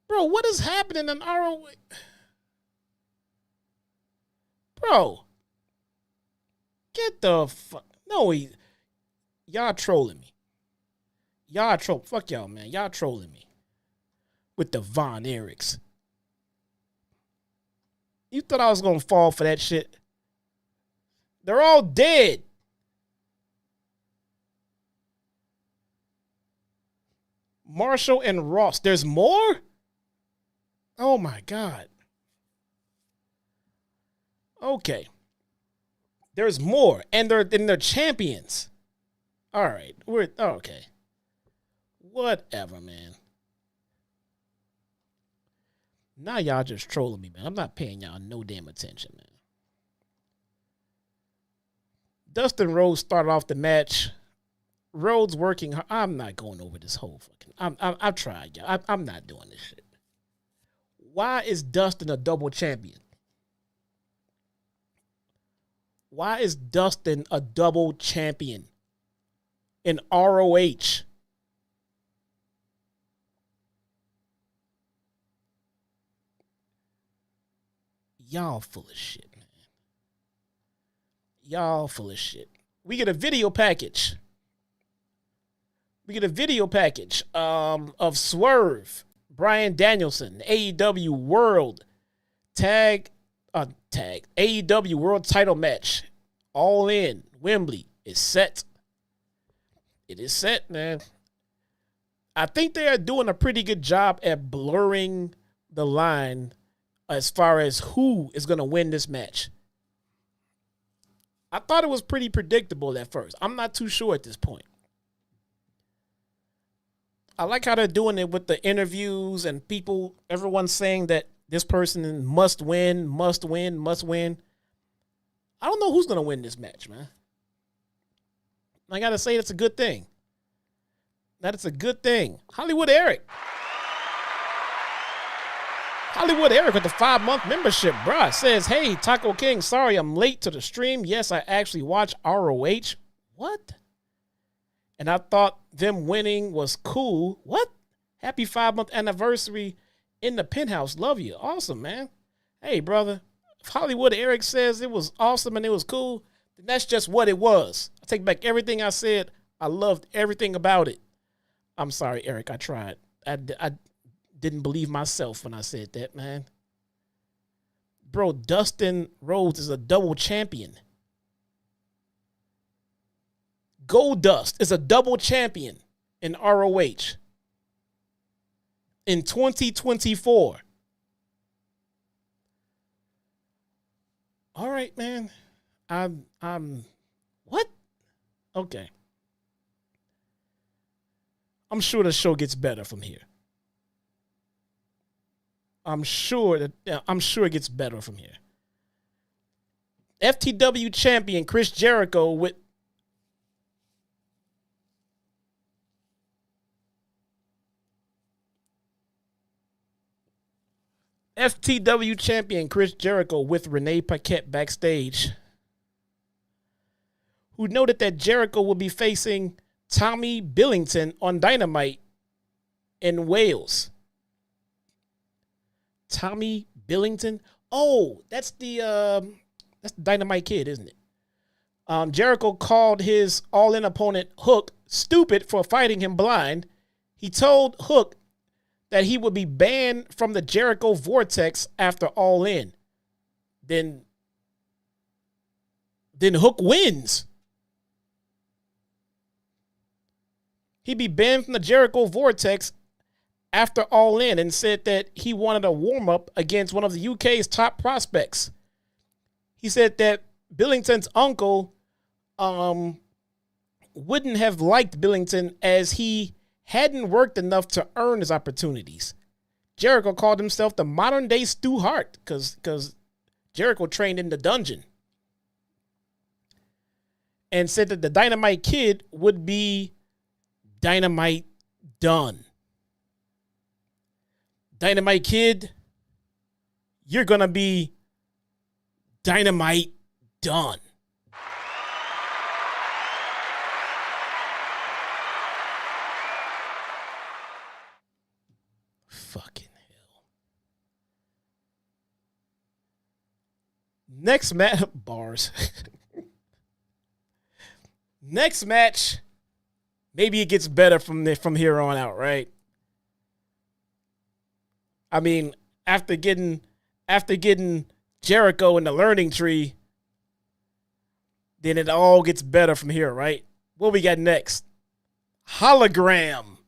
Bro, what is happening in ROH? Bro. Get the fuck. No, y'all trolling me. Fuck y'all, man. Y'all trolling me. With the Von Erichs. You thought I was going to fall for that shit? They're all dead. Marshall and Ross. There's more? Oh my God. Okay. There's more. And they're champions. All right. Okay. Whatever, man. Now y'all just trolling me, man. I'm not paying y'all no damn attention, man. Dustin Rhodes started off the match. Rhodes working. I'm not going over this whole fucking. I've tried, y'all. I'm not doing this shit. Why is Dustin a double champion? Why is Dustin a double champion in ROH? Y'all full of shit, man. Y'all full of shit. We get a video package. Of Swerve, Bryan Danielson, AEW World AEW World Title match. All in Wembley is set. It is set, man. I think they are doing a pretty good job at blurring the line as far as who is going to win this match. I thought it was pretty predictable at first. I'm not too sure at this point. I like how they're doing it with the interviews and everyone saying that this person must win. I don't know who's going to win this match, man. I got to say that's a good thing. That it's a good thing. Hollywood Eric with the 5-month membership, bruh, says, hey, Taco King, sorry I'm late to the stream. Yes, I actually watch ROH. What? And I thought them winning was cool. What? Happy 5-month anniversary in the penthouse. Love you. Awesome, man. Hey, brother, if Hollywood Eric says it was awesome and it was cool, then that's just what it was. I take back everything I said. I loved everything about it. I'm sorry, Eric. I tried. I didn't believe myself when I said that, man. Bro, Dustin Rhodes is a double champion. Goldust is a double champion in ROH in 2024. All right, man. I'm what? Okay. I'm sure the show gets better from here. I'm sure it gets better from here. FTW champion Chris Jericho with FTW champion Chris Jericho with Renee Paquette backstage, who noted that Jericho will be facing Tommy Billington on Dynamite in Wales. Tommy Billington? Oh, that's the Dynamite Kid, isn't it? Jericho called his All-In opponent Hook stupid for fighting him blind. He told Hook that he would be banned from the Jericho Vortex after All In. Then Hook wins. He'd be banned from the Jericho Vortex after All In, and said that he wanted a warm-up against one of the UK's top prospects. He said that Billington's uncle wouldn't have liked Billington as he hadn't worked enough to earn his opportunities. Jericho called himself the modern-day Stu Hart because Jericho trained in the dungeon. And said that the Dynamite Kid would be Dynamite done. Dynamite Kid, you're going to be Dynamite done. Fucking hell. Next match, bars. Next match, maybe it gets better from here on out, right? I mean, after getting Jericho in the learning tree, then it all gets better from here, right? What we got next? Hologram.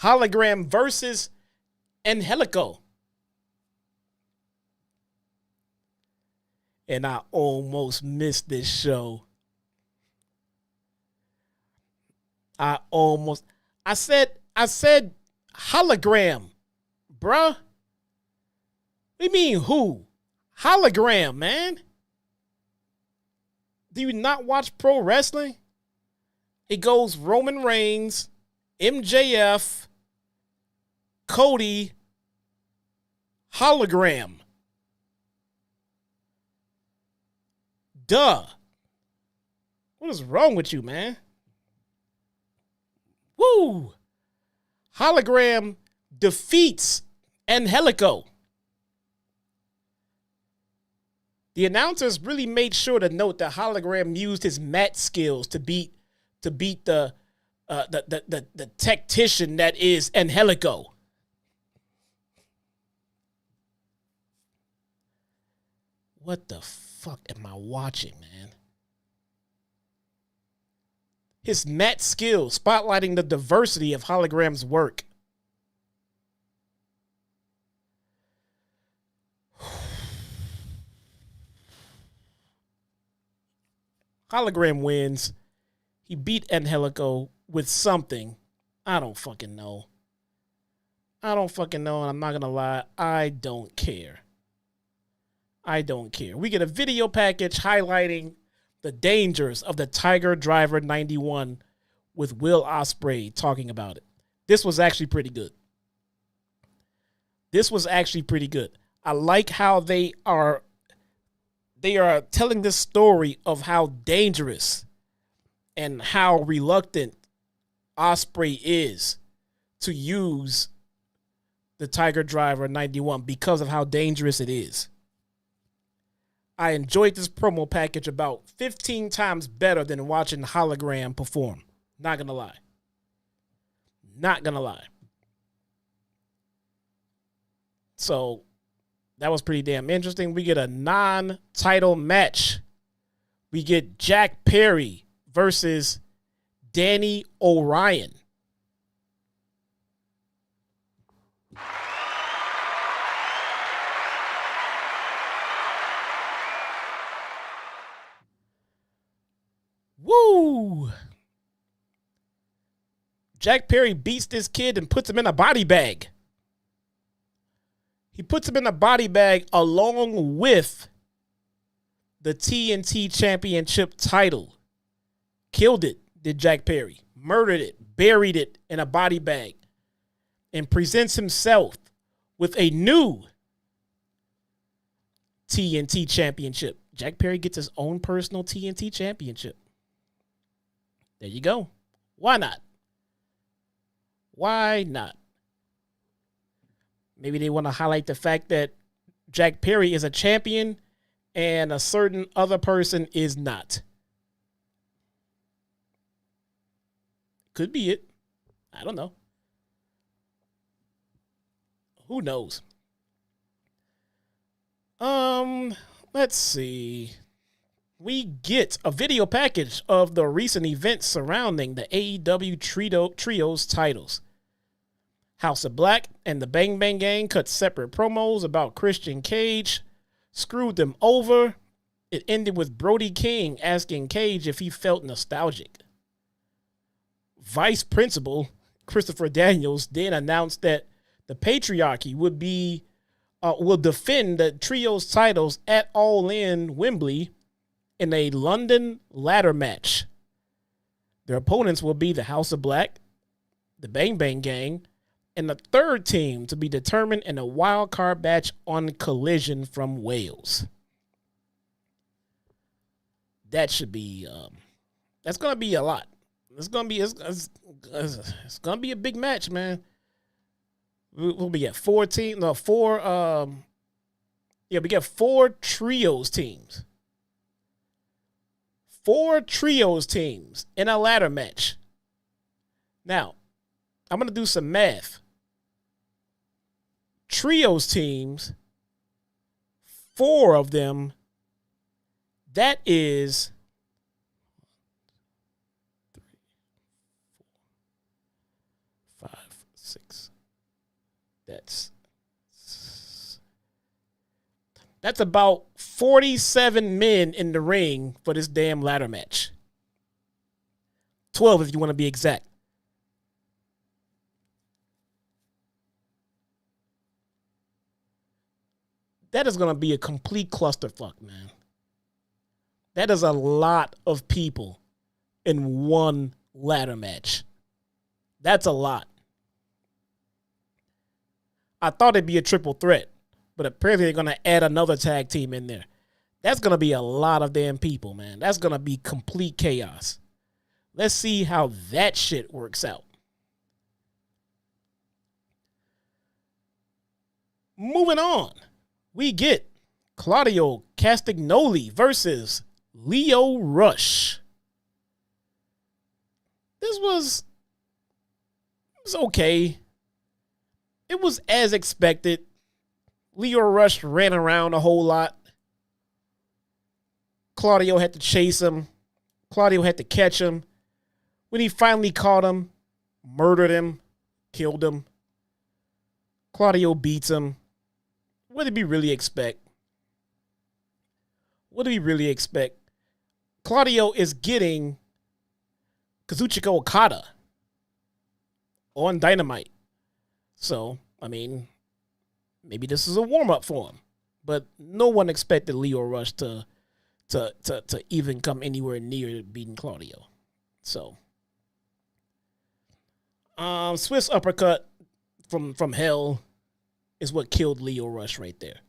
Hologram versus Angelico. And I almost missed this show. I said hologram, bruh. What do you mean who? Hologram, man. Do you not watch pro wrestling? It goes Roman Reigns, MJF, Cody, hologram. Duh. What is wrong with you, man? Woo! Hologram defeats Angelico. The announcers really made sure to note that Hologram used his mat skills to beat the tactician that is Angelico. What the fuck am I watching, man? His mat skills, spotlighting the diversity of Hologram's work. Hologram wins. He beat Angelico with something. I don't fucking know. And I'm not going to lie. I don't care. We get a video package highlighting the dangers of the Tiger Driver 91 with Will Ospreay talking about it. This was actually pretty good. I like how they are telling this story of how dangerous and how reluctant Ospreay is to use the Tiger Driver 91 because of how dangerous it is. I enjoyed this promo package about 15 times better than watching Hologram perform. Not gonna lie. So that was pretty damn interesting. We get a non-title match. We get Jack Perry versus Danny O'Ryan. Woo! Jack Perry beats this kid and puts him in a body bag. He puts him in a body bag along with the TNT Championship title. Killed it, did Jack Perry. Murdered it, buried it in a body bag, and presents himself with a new TNT Championship. Jack Perry gets his own personal TNT Championship. There you go. Why not? Why not? Maybe they want to highlight the fact that Jack Perry is a champion and a certain other person is not. Could be it. I don't know. Who knows? Let's see. We get a video package of the recent events surrounding the AEW Trios titles. House of Black and the Bang Bang Gang cut separate promos about Christian Cage, screwed them over. It ended with Brody King asking Cage if he felt nostalgic. Vice Principal Christopher Daniels then announced that the Patriarchy will defend the Trios titles at All In Wembley in a London ladder match. Their opponents will be the House of Black, the Bang Bang Gang, and the third team to be determined in a wild card match on Collision from Wales. That should be that's gonna be a lot. It's gonna be a big match, man. We'll be at we got 4 trios teams. 4 trios teams in a ladder match. Now, I'm gonna do some math. Trios teams, 4 of them, that is 3, 4, 5, 6. That's about 47 men in the ring for this damn ladder match. 12 if you want to be exact. That is going to be a complete clusterfuck, man. That is a lot of people in one ladder match. That's a lot. I thought it'd be a triple threat, but apparently they're going to add another tag team in there. That's going to be a lot of damn people, man. That's going to be complete chaos. Let's see how that shit works out. Moving on, we get Claudio Castagnoli versus Lio Rush. This was okay. It was as expected. Lio Rush ran around a whole lot. Claudio had to chase him. Claudio had to catch him. When he finally caught him, murdered him, killed him. Claudio beats him. What did we really expect? What do we really expect? Claudio is getting Kazuchika Okada on Dynamite. So, I mean, maybe this is a warm-up for him. But no one expected Lio Rush to even come anywhere near beating Claudio. So, Swiss uppercut from hell is what killed Lio Rush right there.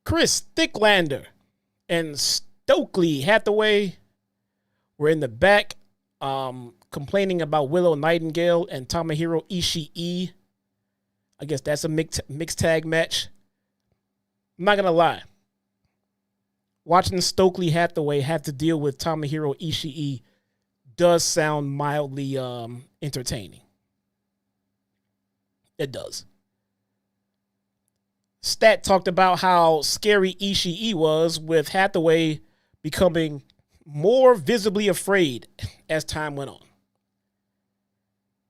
Chris Thicklander and Stokely Hathaway were in the back complaining about Willow Nightingale and Tomohiro Ishii. I guess that's a mixed tag match. I'm not going to lie. Watching Stokely Hathaway have to deal with Tomohiro Ishii does sound mildly entertaining. It does. Stat talked about how scary Ishii was, with Hathaway becoming more visibly afraid as time went on.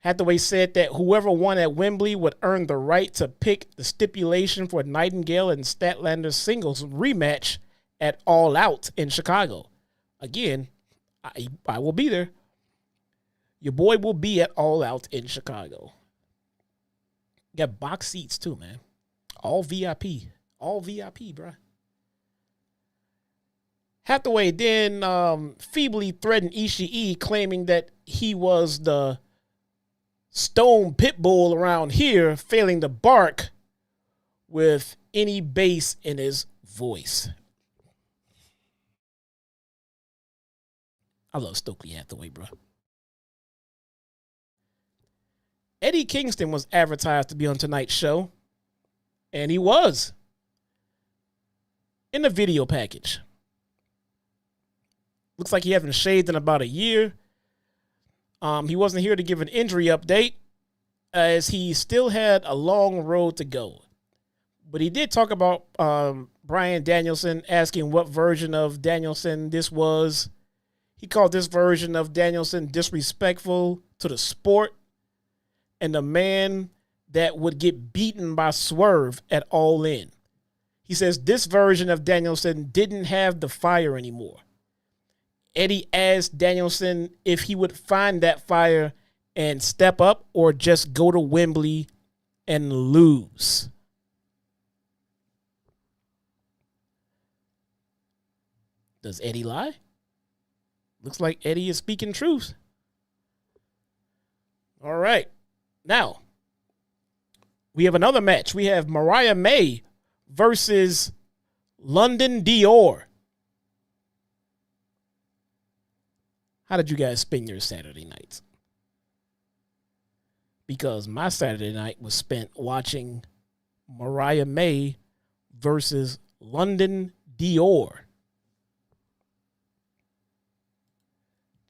Hathaway said that whoever won at Wembley would earn the right to pick the stipulation for Nightingale and Statlander's singles rematch at All Out in Chicago. Again, I will be there. Your boy will be at All Out in Chicago. Got box seats too, man. All VIP. All VIP, bruh. Hathaway then feebly threatened Ishii, claiming that he was the stone pit bull around here, failing to bark with any bass in his voice. I love Stokely Hathaway, bro. Eddie Kingston was advertised to be on tonight's show, and he was in the video package. Looks like he hasn't shaved in about a year. He wasn't here to give an injury update, as he still had a long road to go. But he did talk about Bryan Danielson, asking what version of Danielson this was. He called this version of Danielson disrespectful to the sport and the man that would get beaten by Swerve at All In. He says this version of Danielson didn't have the fire anymore. Eddie asked Danielson if he would find that fire and step up or just go to Wembley and lose. Does Eddie lie? Looks like Eddie is speaking truth. All right. Now, we have another match. We have Mariah May versus London Dior. How did you guys spend your Saturday nights? Because my Saturday night was spent watching Mariah May versus London Dior.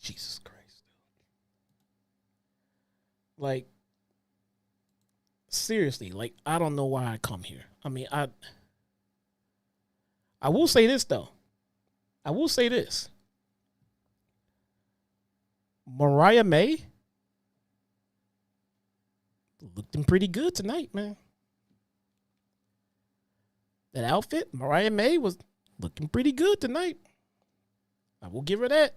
Jesus Christ. Like, seriously, like, I don't know why I come here. I mean, I will say this, though. I will say this. Mariah May looking pretty good tonight, man. That outfit, Mariah May was looking pretty good tonight. I will give her that.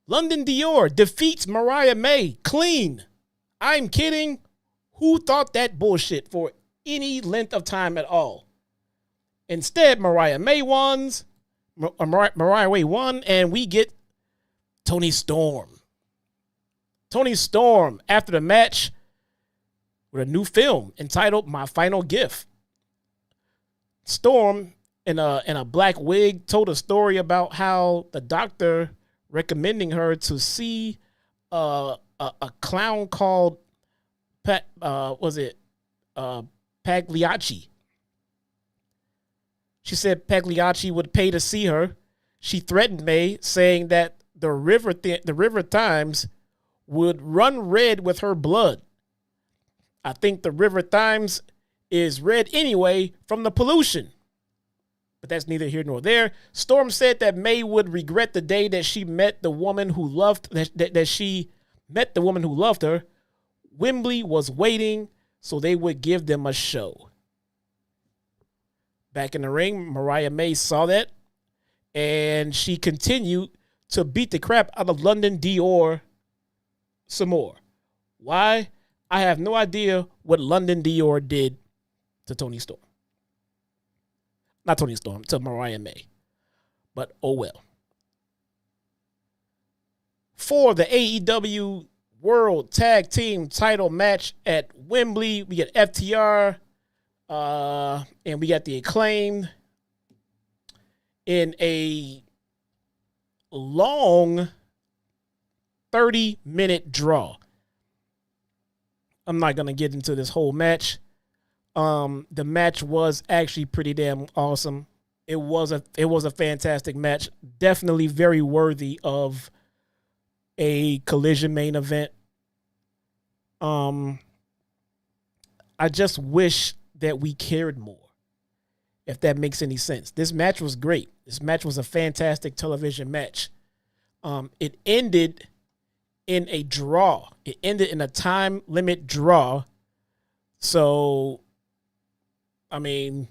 London Dior defeats Mariah May clean. I'm kidding. Who thought that bullshit for any length of time at all? Instead, Mariah May won, and we get Toni Storm. Toni Storm, after the match, with a new film entitled My Final Gift. Storm, in a black wig, told a story about how the doctor recommending her to see a clown called Pagliacci. She said Pagliacci would pay to see her. She threatened May, saying that the River Thames would run red with her blood. I think the River Thames is red anyway from the pollution. But that's neither here nor there. Storm said that May would regret the day that she met the woman who loved that she met the woman who loved her. Wembley was waiting, so they would give them a show. Back in the ring, Mariah May saw that, and she continued to beat the crap out of London Dior some more. Why? I have no idea what London Dior did to Toni Storm. Not Toni Storm, to Mariah May. But oh well. For the AEW World Tag Team title match at Wembley, we get FTR and we got the Acclaimed in a long 30-minute draw. I'm not going to get into this whole match. The match was actually pretty damn awesome. It was a fantastic match. Definitely very worthy of a Collision main event. I just wish that we cared more, if that makes any sense. This match was great. This match was a fantastic television match. It ended in a draw. It ended in a time limit draw. So, I mean,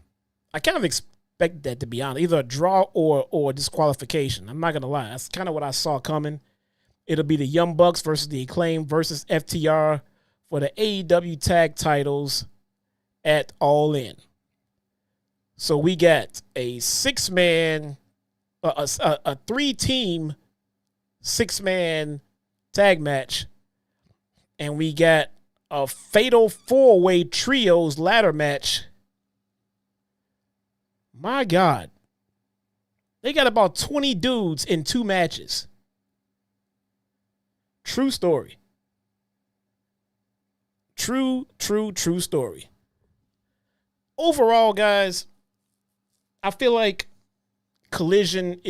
I kind of expected that, to be honest. Either a draw or disqualification. I'm not going to lie. That's kind of what I saw coming. It'll be the Young Bucks versus the Acclaim versus FTR for the AEW tag titles at All In. So we got a 6-man, a 3-team 6-man tag match, and we got a fatal 4-way trios ladder match. My God. They got about 20 dudes in 2 matches. True story. True story. Overall, guys, I feel like Collision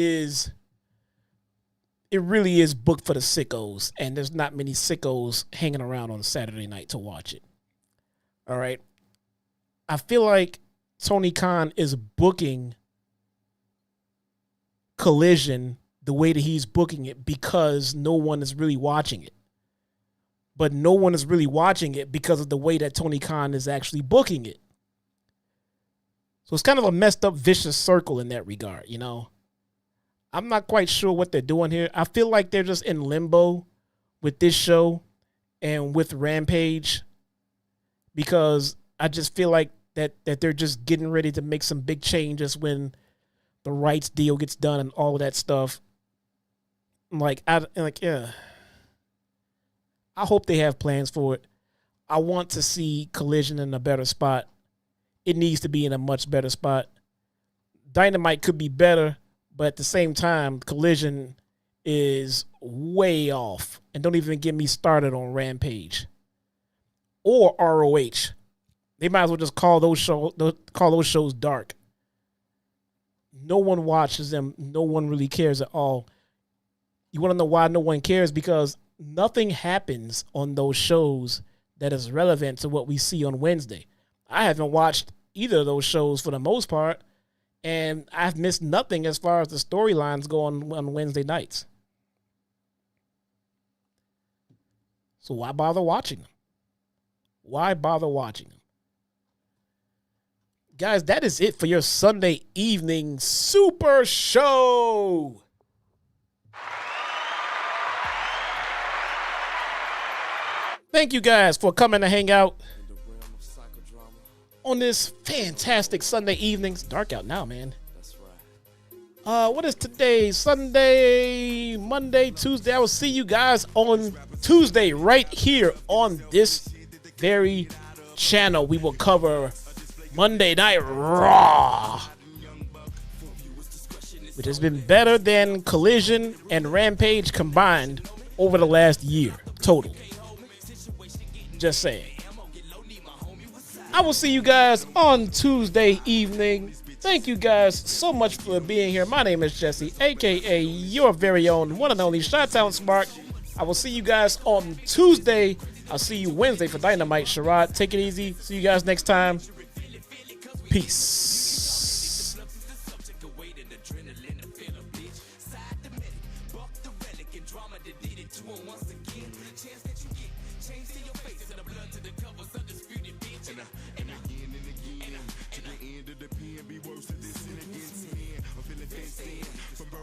really is booked for the sickos, and there's not many sickos hanging around on Saturday night to watch it. All right. I feel like Tony Khan is booking Collision the way that he's booking it because no one is really watching it. But no one is really watching it because of the way that Tony Khan is actually booking it. So it's kind of a messed up, vicious circle in that regard, you know? I'm not quite sure what they're doing here. I feel like they're just in limbo with this show and with Rampage because I just feel like that they're just getting ready to make some big changes when the rights deal gets done and all of that stuff. I hope they have plans for it. I want to see Collision in a better spot. It needs to be in a much better spot. Dynamite could be better, but at the same time, Collision is way off. And don't even get me started on Rampage or ROH. They might as well just call those shows dark. No one watches them. No one really cares at all. You want to know why no one cares? Because nothing happens on those shows that is relevant to what we see on Wednesday. I haven't watched either of those shows for the most part, and I've missed nothing as far as the storylines go on Wednesday nights. So why bother watching them? Why bother watching them? Guys, that is it for your Sunday evening Super Show. Thank you guys for coming to hang out on this fantastic Sunday evening. It's dark out now, man. What is today? Sunday, Monday, Tuesday. I will see you guys on Tuesday right here on this very channel. We will cover Monday Night Raw, which has been better than Collision and Rampage combined over the last year total. Just saying. I will see you guys on Tuesday evening. Thank you guys so much for being here. My name is Jesse, a.k.a. your very own one and only Chi-Town Spark. I will see you guys on Tuesday. I'll see you Wednesday for Dynamite. Sherrod, take it easy. See you guys next time. Peace.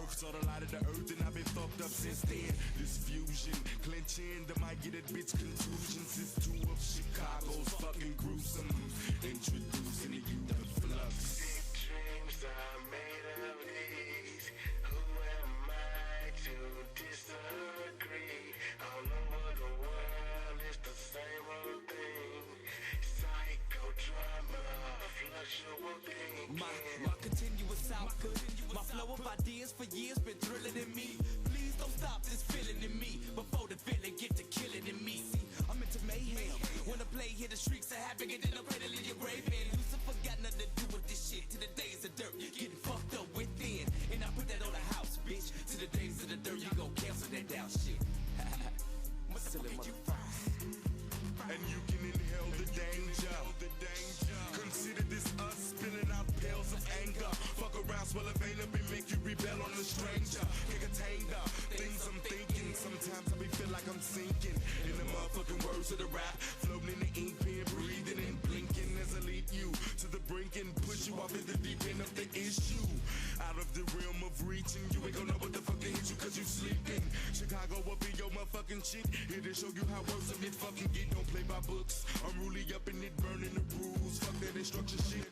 Saw the light of the earth and I've been fucked up since then. This fusion, clenching, that might get it bitch contusions. It's two of Chicago's fucking gruesome. Introducing you the flux. Big dreams are made of these. Who am I to disagree? All over the world, it's the same old thing. Psychodrama, fluctuating. My continuous output, my flow of ideas for years been thrilling in me. Please don't stop this feeling in me before the feeling get to killing in me. See, I'm into mayhem. When the play hit the streets of happen, and then I'm ready to leave your grave in. Lucifer got nothing to do with this shit. To the days of dirt, getting fucked up within. And I put that on the house, bitch. To the days of the dirt, you gon' cancel that down shit. And you can inhale the danger. Consider this us spilling out pills of anger. Fuck around, swell a vein up and make you rebel on a stranger. Can't contain the things I'm thinking. Sometimes I be feel like I'm sinking in the motherfucking words of the rap. Floating in the ink pen, breathing and blinking as I lead you to the brink and push you off in the deep end of the issue. Out of the realm of reaching, you ain't gonna know what the fuck to hit you cause you sleeping. Chicago will be your motherfucking shit. Here to show you how worse of it fucking get. Don't play by books. I'm really up in it, burning the rules. Fuck that instruction shit.